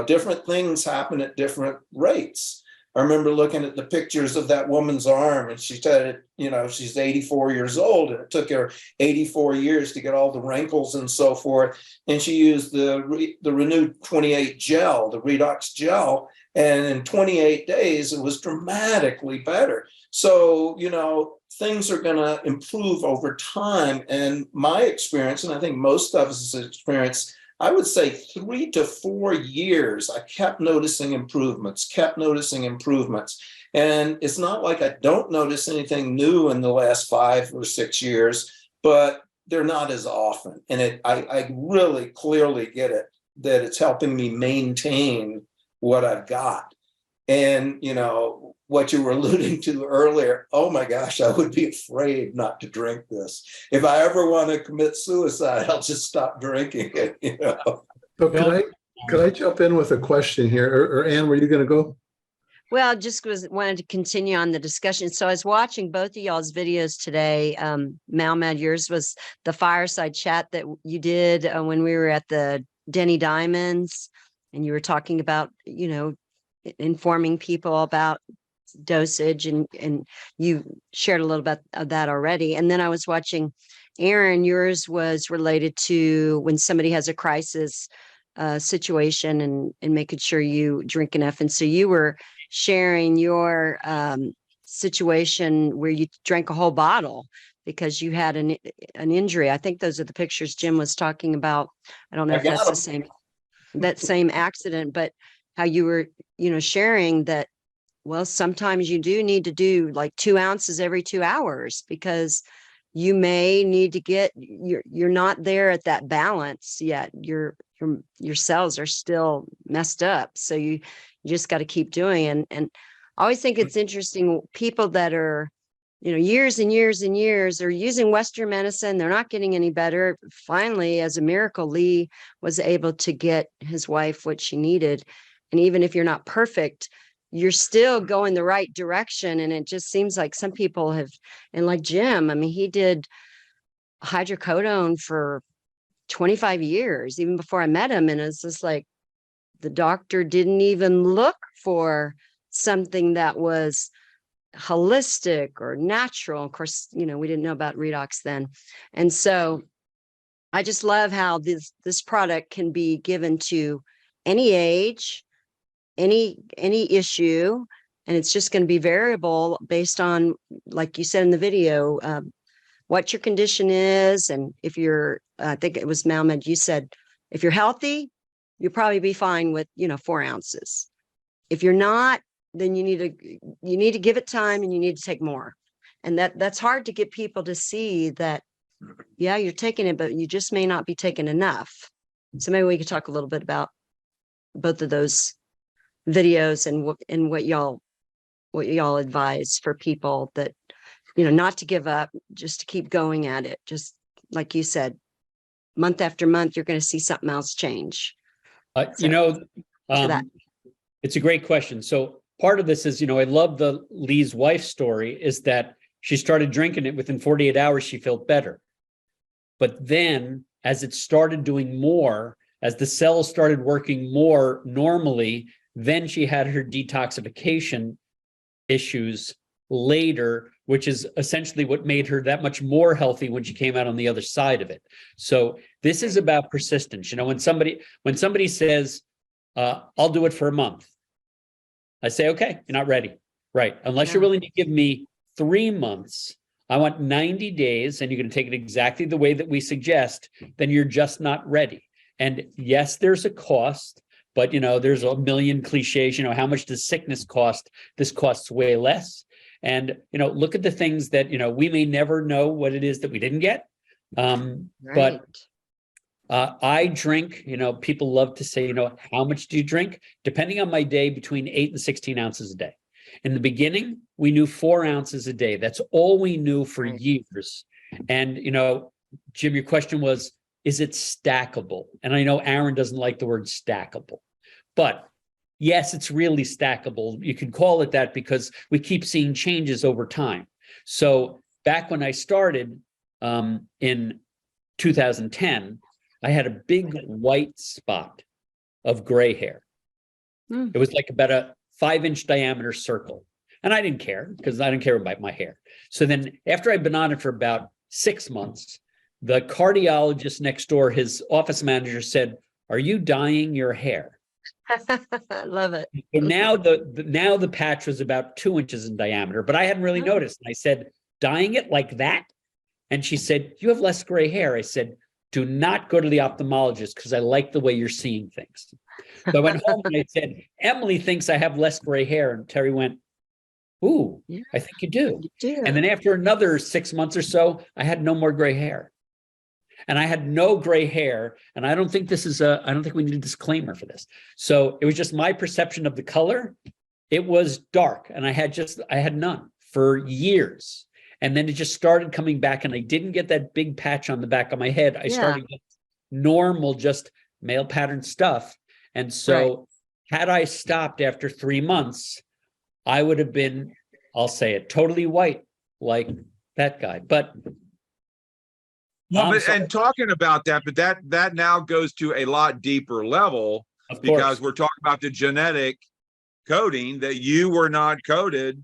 different things happen at different rates. I remember looking at the pictures of that woman's arm, and she said, you know, she's 84 years old, and it took her 84 years to get all the wrinkles and so forth. And she used the renewed 28 gel, the Redox gel, and in 28 days, it was dramatically better. So, you know, things are going to improve over time. And my experience, and I think most of us' experience, I would say 3 to 4 years, I kept noticing improvements. And it's not like I don't notice anything new in the last 5 or 6 years, but they're not as often. And I really clearly get it, that it's helping me maintain what I've got. And, you know, what you were alluding to earlier, oh my gosh, I would be afraid not to drink this. If I ever want to commit suicide, I'll just stop drinking it, you know. So could I jump in with a question here? Or Ann, were you going to go? Well, just wanted to continue on the discussion. So I was watching both of y'all's videos today. Malmed, yours was the fireside chat that you did when we were at the Denny Diamonds, and you were talking about, you know, informing people about dosage, and you shared a little bit of that already. And then I was watching Aaron, yours was related to when somebody has a crisis situation and making sure you drink enough. And so you were sharing your situation where you drank a whole bottle because you had an injury. I think those are the pictures Jim was talking about. I don't know if that's that same accident, but how you were, you know, sharing that, well, sometimes you do need to do like 2 ounces every 2 hours because you may need to get, you're not there at that balance yet. Your cells are still messed up. So you just got to keep doing it. And I always think it's interesting, people that are, you know, years and years and years are using Western medicine. They're not getting any better. Finally, as a miracle, Lee was able to get his wife what she needed. And even if you're not perfect, you're still going the right direction. And it just seems like some people have, and like Jim, I mean, he did hydrocodone for 25 years, even before I met him. And it's just like, the doctor didn't even look for something that was holistic or natural. Of course, you know, we didn't know about Redox then. And so I just love how this product can be given to any age, any issue, and it's just going to be variable based on, like you said in the video, what your condition is. And if you're, I think it was Malmed, you said, if you're healthy, you'll probably be fine with, you know, 4 ounces. If you're not, then you need to give it time and you need to take more. And that's hard to get people to see that, yeah, you're taking it, but you just may not be taking enough. So maybe we could talk a little bit about both of those videos and what y'all advise for people that, you know, not to give up, just to keep going at it. Just like you said, month after month, you're going to see something else change. You know, that. It's a great question. So part of this is, you know, I love the Lee's wife story is that she started drinking it within 48 hours, she felt better. But then as it started doing more, as the cells started working more normally, then she had her detoxification issues later, which is essentially what made her that much more healthy when she came out on the other side of it. So this is about persistence. You know, when somebody says, I'll do it for a month, I say, okay, you're not ready. Right. Unless you're willing to give me 3 months, I want 90 days, and you're going to take it exactly the way that we suggest, then you're just not ready. And yes, there's a cost, but, you know, there's a million cliches, you know, how much does sickness cost? This costs way less. And, you know, look at the things that, you know, we may never know what it is that we didn't get. But I drink, you know, people love to say, you know, how much do you drink? Depending on my day, between 8 and 16 ounces a day. In the beginning, we knew 4 ounces a day. That's all we knew for years. And, you know, Jim, your question was, is it stackable? And I know Aaron doesn't like the word stackable, but yes, it's really stackable. You can call it that because we keep seeing changes over time. So back when I started in 2010, I had a big white spot of gray hair. It was like about a 5-inch diameter circle. And I didn't care because I didn't care about my hair. So then after I'd been on it for about 6 months, the cardiologist next door, his office manager said, "Are you dyeing your hair?" I love it. So now the patch was about 2 inches in diameter, but I hadn't really noticed. And I said, "Dyeing it like that?" And she said, "You have less gray hair." I said, "Do not go to the ophthalmologist because I like the way you're seeing things." So I went home and I said, "Emily thinks I have less gray hair." And Terry went, "Ooh, Yeah. I think you do." You do. And then after another 6 months or so, I had no more gray hair. And I had no gray hair. And I don't think I don't think we need a disclaimer for this. So it was just my perception of the color. It was dark and I had none for years. And then it just started coming back and I didn't get that big patch on the back of my head. I started getting normal, just male pattern stuff. And so had I stopped after 3 months, I would have been, I'll say it, totally white like that guy. But well, and talking about that, but that now goes to a lot deeper level because we're talking about the genetic coding that you were not coded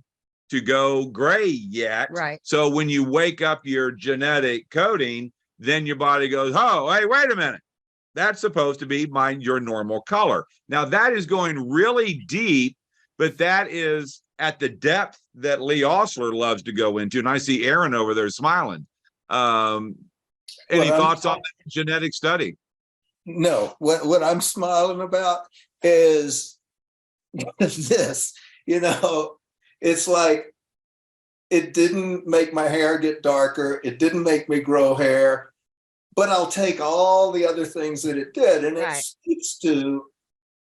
to go gray yet. Right. So when you wake up your genetic coding, then your body goes, "Oh, hey, wait a minute. That's supposed to be your normal color." Now that is going really deep, but that is at the depth that Lee Osler loves to go into. And I see Aaron over there smiling. Any thoughts on the genetic study? No, what I'm smiling about is this, it's like, it didn't make my hair get darker. It didn't make me grow hair, but I'll take all the other things that it did. And it speaks to,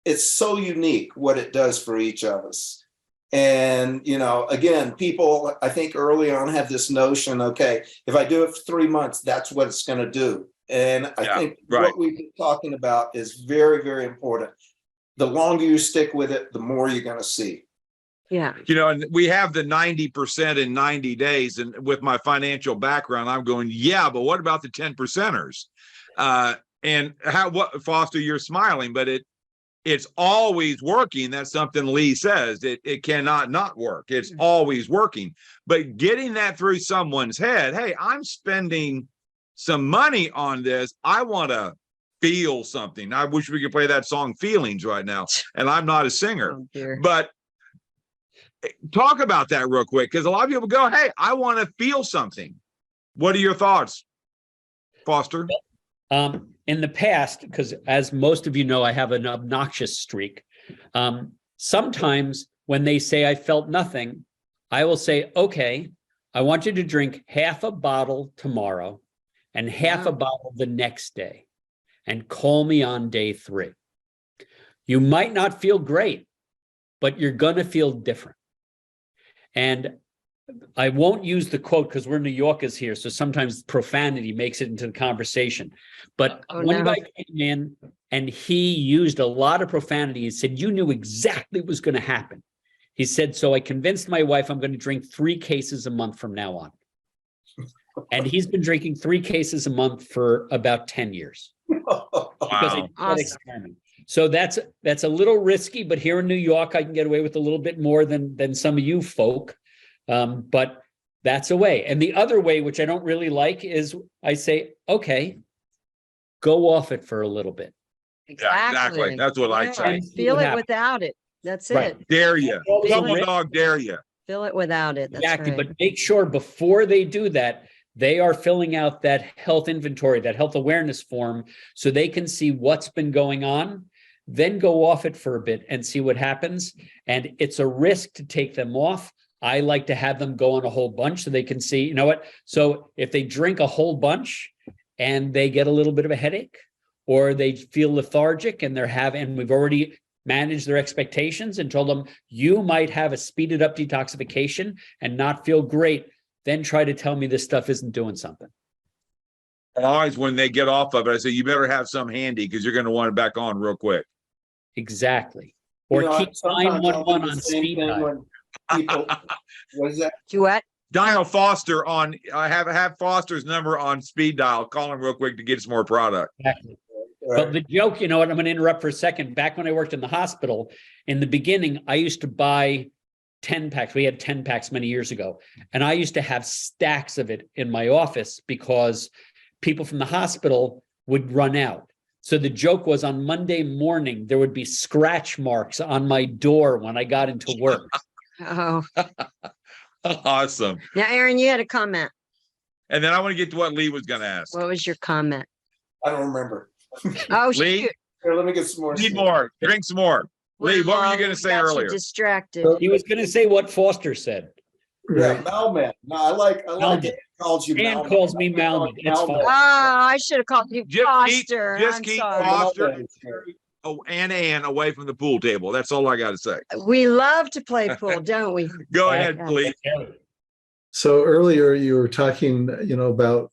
it's so unique what it does for each of us. And, again, people, I think early on have this notion, okay, if I do it for 3 months, that's what it's going to do. And I think what we've been talking about is very, very important. The longer you stick with it, the more you're going to see. Yeah. And we have the 90% in 90 days. And with my financial background, I'm going, yeah, but what about the 10%ers? And what Foster, you're smiling, but it's always working. That's something Lee says. It cannot not work. It's always working. But getting that through someone's head, hey, I'm spending some money on this. I want to feel something. I wish we could play that song Feelings right now. And I'm not a singer. But talk about that real quick, because a lot of people go, hey, I want to feel something. What are your thoughts, Foster? In the past, because as most of you know, I have an obnoxious streak. Sometimes when they say I felt nothing, I will say, okay, I want you to drink half a bottle tomorrow and half a bottle the next day and call me on day 3. You might not feel great, but you're going to feel different. And I won't use the quote because we're New Yorkers here, so sometimes profanity makes it into the conversation. But one guy came in and he used a lot of profanity and said, "You knew exactly what was going to happen." He said, "So I convinced my wife I'm going to drink 3 cases a month from now on." And he's been drinking 3 cases a month for about 10 years. Because I did that experiment. So that's a little risky, but here in New York, I can get away with a little bit more than some of you folk. But that's a way. And the other way, which I don't really like, is I say, okay, go off it for a little bit. Yeah, exactly. That's what I say. Feel it without it. That's it. Dare you. Double dog dare you. Feel it without it. That's Exactly. right. But make sure before they do that, they are filling out that health inventory, that health awareness form, so they can see what's been going on, then go off it for a bit and see what happens. And it's a risk to take them off. I like to have them go on a whole bunch so they can see, you know what? So if they drink a whole bunch and they get a little bit of a headache or they feel lethargic and we've already managed their expectations and told them you might have a speeded up detoxification and not feel great, then try to tell me this stuff isn't doing something. And always when they get off of it, I say, you better have some handy because you're going to want it back on real quick. Exactly. Or keep 911 on speed dial. People, what is that? Duet. Dial Foster I have Foster's number on speed dial. Call him real quick to get us more product. Exactly. But the joke, you know what, I'm going to interrupt for a second. Back when I worked in the hospital, in the beginning, I used to buy 10 packs. We had 10 packs many years ago. And I used to have stacks of it in my office because people from the hospital would run out. So the joke was on Monday morning, there would be scratch marks on my door when I got into work. Oh, Awesome. now, Aaron, you had a comment. And then I want to get to what Lee was going to ask. What was your comment? I don't remember. Oh, Lee? shoot. Here, let me get some more. Need more. Drink some more. Lee, what were you going to say Got you earlier? distracted. He was going to say what Foster said. Yeah, Malmed. No, I like Malmed. it. Calls you Dan Malmed. calls me Malmed. It's fine. Oh, I should have called you Just Foster. keep- just I'm keep sorry. Foster. Oh, and Ann away from the pool table. That's all I got to say. We love to play pool, don't we? Go Yeah. ahead, Lee. So earlier you were talking, about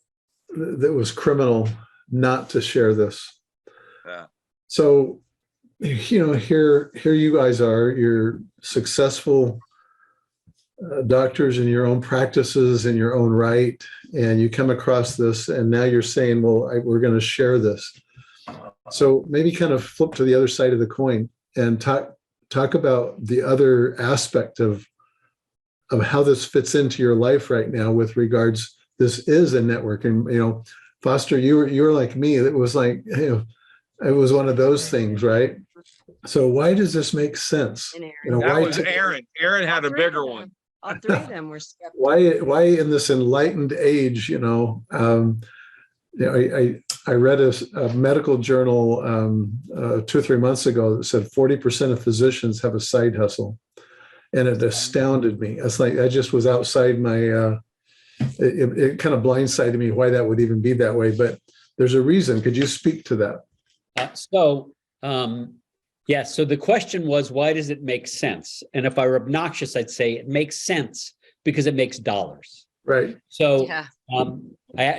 that was criminal not to share this. Yeah. So, here you guys are, you're successful doctors in your own practices in your own right, and you come across this, and now you're saying, well, we're going to share this. So maybe kind of flip to the other side of the coin and talk about the other aspect of how this fits into your life right now with regards, this is a network. And, Foster, you were like me. It was like, it was one of those things, right? So why does this make sense? And Aaron. That Why was Aaron. Aaron had a bigger one. All three of them were skeptical. why in this enlightened age, I read a medical journal 2 or 3 months ago that said 40% of physicians have a side hustle. And it astounded me. It's like, I just was outside my, it kind of blindsided me why that would even be that way, but there's a reason. Could you speak to that? Yes. So the question was, why does it make sense? And if I were obnoxious, I'd say it makes sense because it makes dollars. Right. So Yeah.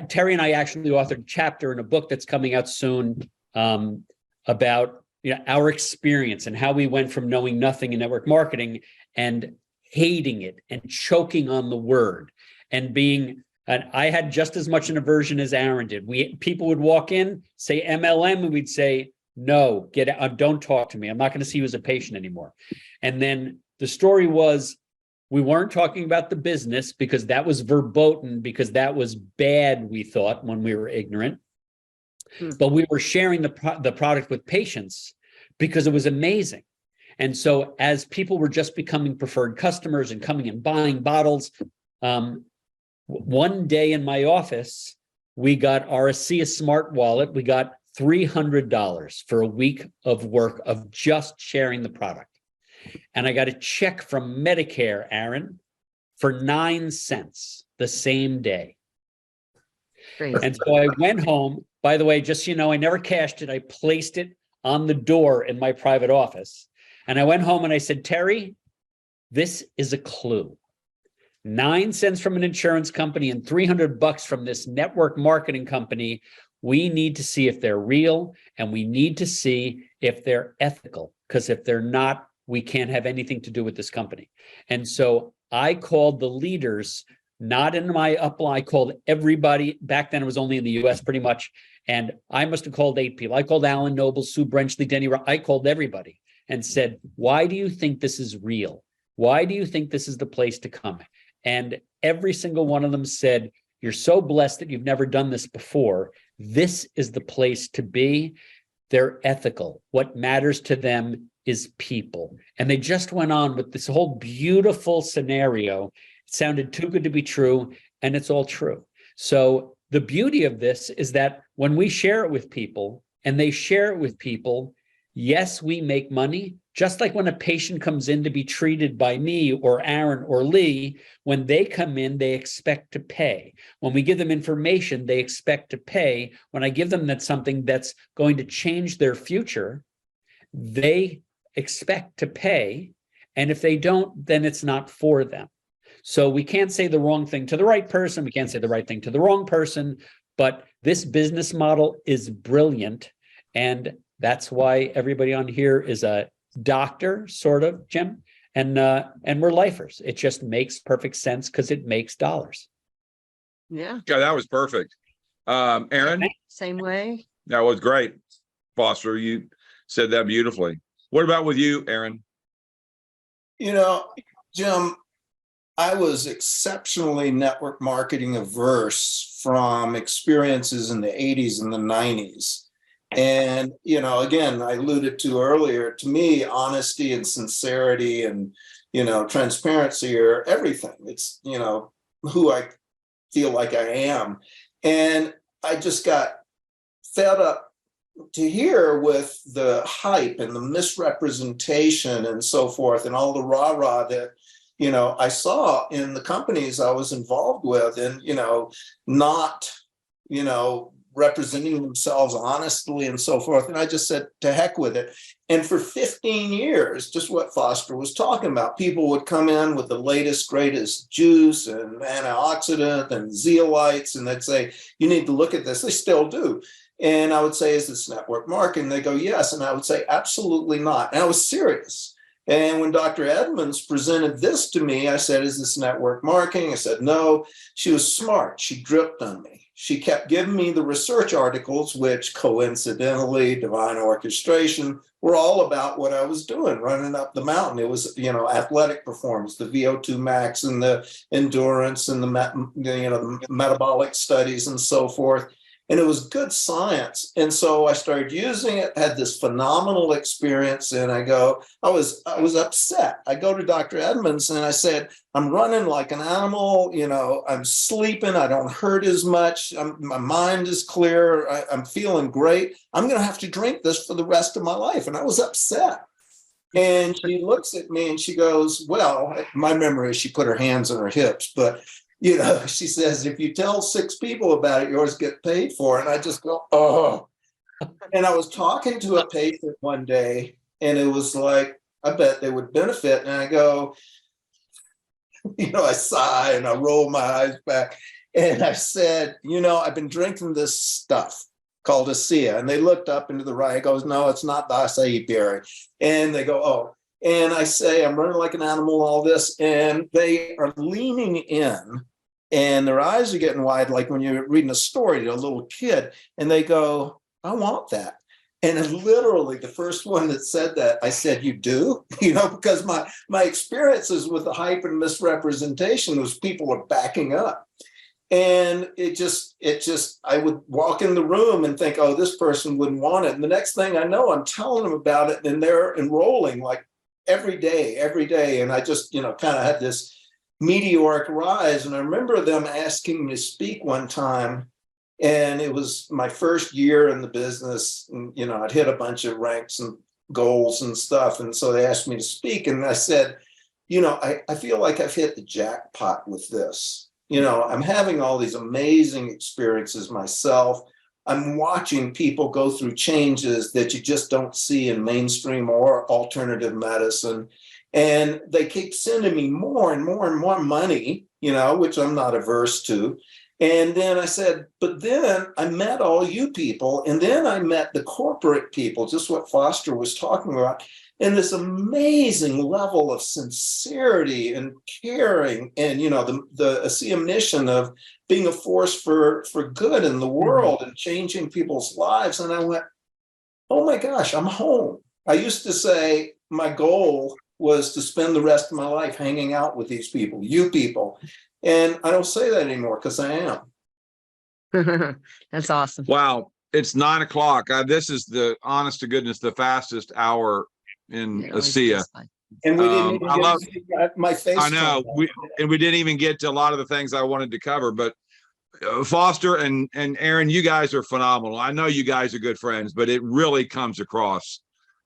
Terry and I actually authored a chapter in a book that's coming out soon about our experience and how we went from knowing nothing in network marketing and hating it and choking on the word and being. And I had just as much an aversion as Aaron did. People would walk in, say MLM, and we'd say, no, get out, don't talk to me. I'm not going to see you as a patient anymore. And then the story was, we weren't talking about the business because that was verboten, because that was bad, we thought, when we were ignorant. But we were sharing the product with patients because it was amazing. And so as people were just becoming preferred customers and coming and buying bottles, one day in my office, we got our Asea smart wallet. We got $300 for a week of work of just sharing the product. And I got a check from Medicare, Aaron, for 9 cents the same day. Crazy. And so I went home. By the way, just so you know, I never cashed it. I placed it on the door in my private office. And I went home and I said, Terry, this is a clue. 9 cents from an insurance company and $300 from this network marketing company. We need to see if they're real, and we need to see if they're ethical, because if they're not, we can't have anything to do with this company. And so I called the leaders, not in my upline, I called everybody. Back then it was only in the US pretty much. And I must have called 8 people. I called Alan Noble, Sue Brenchley, Denny, I called everybody and said, why do you think this is real? Why do you think this is the place to come? And every single one of them said, you're so blessed that you've never done this before. This is the place to be. They're ethical. What matters to them is people. And they just went on with this whole beautiful scenario. It sounded too good to be true, and it's all true. So the beauty of this is that when we share it with people and they share it with people, yes, we make money. Just like when a patient comes in to be treated by me or Aaron or Lee, when they come in, they expect to pay. When we give them information, they expect to pay. When I give them something that's going to change their future, they expect to pay. And if they don't, then it's not for them. So we can't say the wrong thing to the right person. We can't say the right thing to the wrong person. But this business model is brilliant. And that's why everybody on here is a doctor, sort of, Jim, and we're lifers. It just makes perfect sense because it makes dollars. Yeah. Yeah, that was perfect. Aaron, Same way. that was great. Foster. You said that beautifully. What about with you, Aaron? You know, Jim, I was exceptionally network marketing averse from experiences in the 80s and the 90s. And, you know, again, I alluded to earlier, to me, honesty and sincerity and, you know, transparency are everything. It's, you know, who I feel like I am. And I just got fed up to hear with the hype and the misrepresentation and so forth and all the rah-rah that, you know, I saw in the companies I was involved with, and, you know, not, you know, representing themselves honestly and so forth. And I just said, to heck with it. And for 15 years, just what Foster was talking about, people would come in with the latest, greatest juice and antioxidant and zeolites, and they'd say, you need to look at this. They still do. And I would say, is this network marketing? They go, yes. And I would say, absolutely not. And I was serious. And when Dr. Edmonds presented this to me, I said, is this network marketing? I said, no. She was smart. She dripped on me. She kept giving me the research articles, which coincidentally, divine orchestration, were all about what I was doing, running up the mountain. It was, you know, athletic performance, the VO2 max and the endurance and the metabolic studies and so forth. And it was good science. And so I started using it, had this phenomenal experience. And I was upset. I go to Dr. Edmonds and I said, I'm running like an animal, you know, I'm sleeping, I don't hurt as much, my mind is clear, I'm feeling great. I'm going to have to drink this for the rest of my life. And I was upset. And she looks at me and she goes, well, my memory is she put her hands on her hips, but you know, she says, if you tell 6 people about it, yours get paid for. And I just go, oh. And I was talking to a patient one day, and it was like, I bet they would benefit. And I go, you know, I sigh and I roll my eyes back. And I said, you know, I've been drinking this stuff called Asea. And they looked up into the right. I goes, no, it's not the acai berry. And they go, oh. And I say, I'm running like an animal, all this. And they are leaning in and their eyes are getting wide, like when you're reading a story to a little kid, and they go, I want that. And literally the first one that said that, I said, you do? You know, because my experiences with the hype and misrepresentation was people are backing up. And it just, I would walk in the room and think, oh, this person wouldn't want it. And the next thing I know, I'm telling them about it and they're enrolling like every day. And I just, you know, kind of had this meteoric rise. And I remember them asking me to speak one time, and it was my first year in the business. And, you know, I'd hit a bunch of ranks and goals and stuff. And so they asked me to speak. And I said, you know, I feel like I've hit the jackpot with this. You know, I'm having all these amazing experiences myself. I'm watching people go through changes that you just don't see in mainstream or alternative medicine. And they keep sending me more and more and more money, you know, which I'm not averse to. And then I said, but then I met all you people. And then I met the corporate people, just what Foster was talking about. And this amazing level of sincerity and caring and, you know, the Asea mission of being a force for good in the world and changing people's lives. And I went, oh my gosh, I'm home. I used to say my goal was to spend the rest of my life hanging out with these people, you people. And I don't say that anymore because I am. That's awesome. Wow. It's 9 o'clock. This is the honest to goodness, the fastest hour in Asea. And we didn't even I love, get my face. I know. We didn't even get to a lot of the things I wanted to cover, but Foster and Aaron, you guys are phenomenal. I know you guys are good friends, but it really comes across.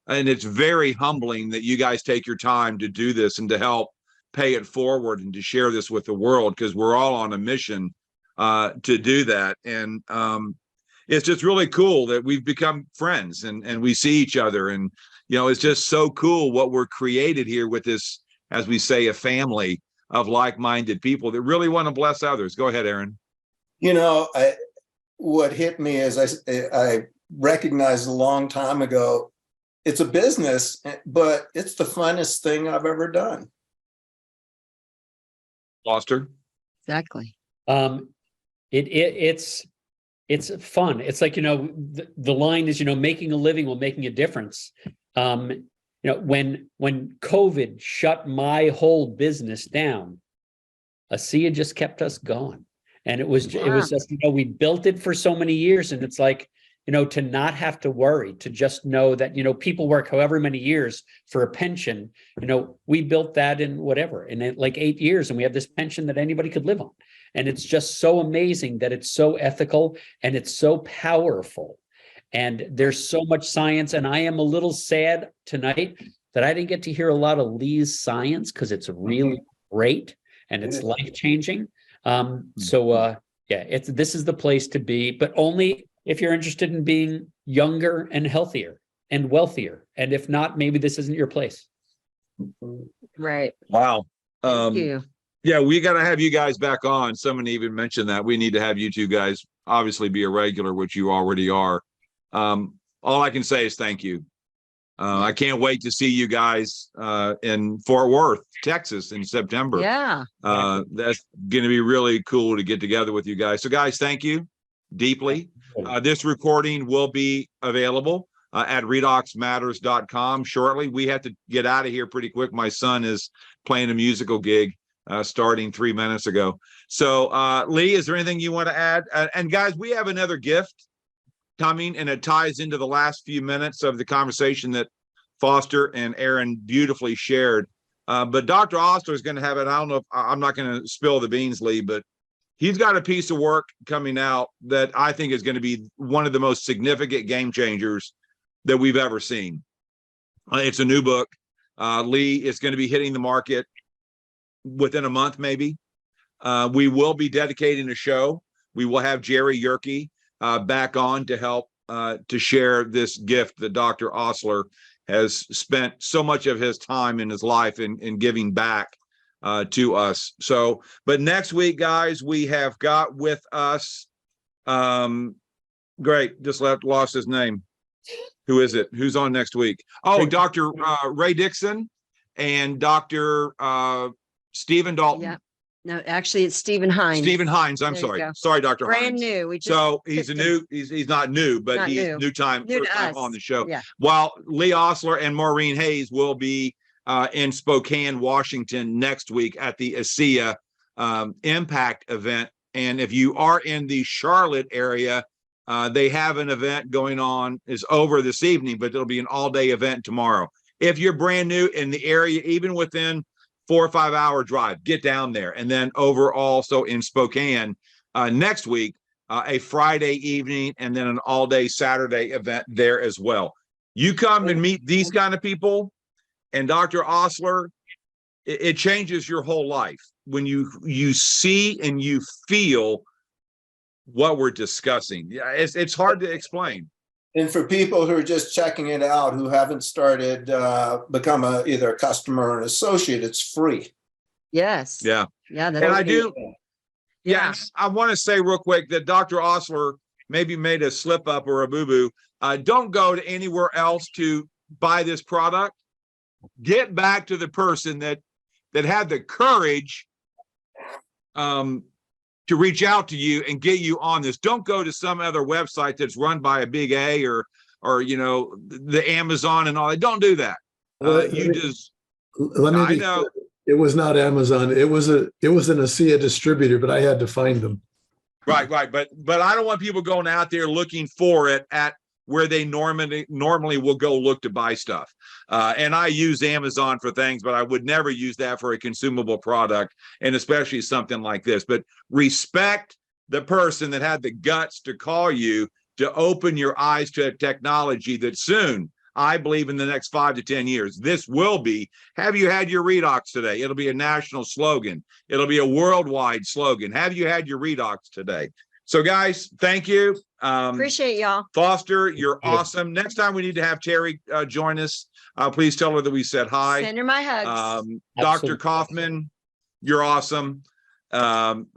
And it's very humbling that you guys take your time to do this and to help pay it forward and to share this with the world, because we're all on a mission to do that. And it's just really cool that we've become friends and we see each other. And, you know, it's just so cool what we're created here with this, as we say, a family of like-minded people that really want to bless others. Go ahead, Aaron. You know, what hit me is I recognized a long time ago, it's a business, but it's the funnest thing I've ever done. Foster? Exactly. It's it's fun. It's like, the line is, making a living while making a difference. When COVID shut my whole business down, Asea just kept us going. And it was just, we built it for so many years, and it's like, to not have to worry, to just know that, people work however many years for a pension. We built that in like 8 years, and we have this pension that anybody could live on. And it's just so amazing that it's so ethical and it's so powerful. And there's so much science. And I am a little sad tonight that I didn't get to hear a lot of Lee's science, because it's really great and it's life-changing. This is the place to be, but only if you're interested in being younger and healthier and wealthier. And if not, maybe this isn't your place. Right. Wow. Thank you. Yeah, we got to have you guys back on. Someone even mentioned that we need to have you two guys obviously be a regular, which you already are. All I can say is thank you. I can't wait to see you guys in Fort Worth, Texas in September. Yeah. That's going to be really cool to get together with you guys. So guys, thank you deeply. This recording will be available at redoxmatters.com shortly. We have to get out of here pretty quick. My son is playing a musical gig starting 3 minutes ago. So Lee, is there anything you want to add? And guys, we have another gift coming, and it ties into the last few minutes of the conversation that Foster and Aaron beautifully shared. But Dr. Osler is going to have it. I don't know if I'm not going to spill the beans, Lee, but he's got a piece of work coming out that I think is going to be one of the most significant game changers that we've ever seen. It's a new book. Lee is going to be hitting the market within a month, maybe. We will be dedicating a show. We will have Jerry Yerke back on to help to share this gift that Dr. Osler has spent so much of his time in his life in giving back to us. So, but next week, guys, we have got with us, great, just lost his name. Who is it? Who's on next week? Oh, Dr. Ray Dixon and Dr. Stephen Dalton. Yeah. No, actually, it's Stephen Hines. Stephen Hines. I'm There you sorry. go. Sorry, Dr. Brand Hines. new. We just So he's a picked him. new, he's not new, but Not he's new. new time, New to first time us. on the show. Yeah. While Lee Osler and Maureen Hayes will be in Spokane, Washington next week at the Asea Impact event. And if you are in the Charlotte area, they have an event going on. It's over this evening, but it'll be an all-day event tomorrow. If you're brand new in the area, even within 4 or 5 hour drive, get down there. And then over also in Spokane next week, a Friday evening, and then an all-day Saturday event there as well. You come and meet these kind of people, and Dr. Osler, it changes your whole life when you see and you feel what we're discussing. Yeah, it's hard to explain. And for people who are just checking it out, who haven't started, become either a customer or an associate, it's free. Yes. Yeah. Yeah. And I do. Yeah. Yes. I want to say real quick that Dr. Osler maybe made a slip up or a boo-boo. Don't go to anywhere else to buy this product. Get back to the person that had the courage to reach out to you and get you on this. Don't go to some other website that's run by a big A or the Amazon and all that. Don't do that. Let me I be know. clear. It was not Amazon. It was an Asea distributor, but I had to find them. Right. But I don't want people going out there looking for it at where they normally will go look to buy stuff. And I use Amazon for things, but I would never use that for a consumable product, and especially something like this. But respect the person that had the guts to call you to open your eyes to a technology that soon, I believe in the next 5 to 10 years, this will be, have you had your Redox today? It'll be a national slogan. It'll be a worldwide slogan. Have you had your Redox today? So guys, thank you. Appreciate y'all. Foster, you're awesome. Next time we need to have Terry join us. Please tell her that we said hi. Send her my hugs. Dr. Kaufman, you're awesome.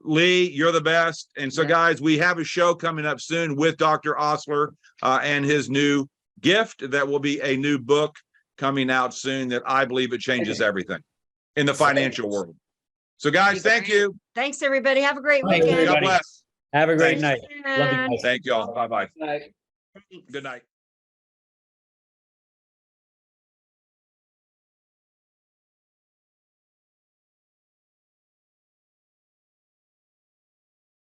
Lee, you're the best. And so guys, we have a show coming up soon with Dr. Osler and his new gift. That will be a new book coming out soon that I believe it changes everything in the financial world. So guys, thank you. Thanks, everybody. Have a great Thanks, weekend. God everybody. bless. Have a great Thanks. night. Love you guys. Thank you all. Bye-bye. Night. Good night.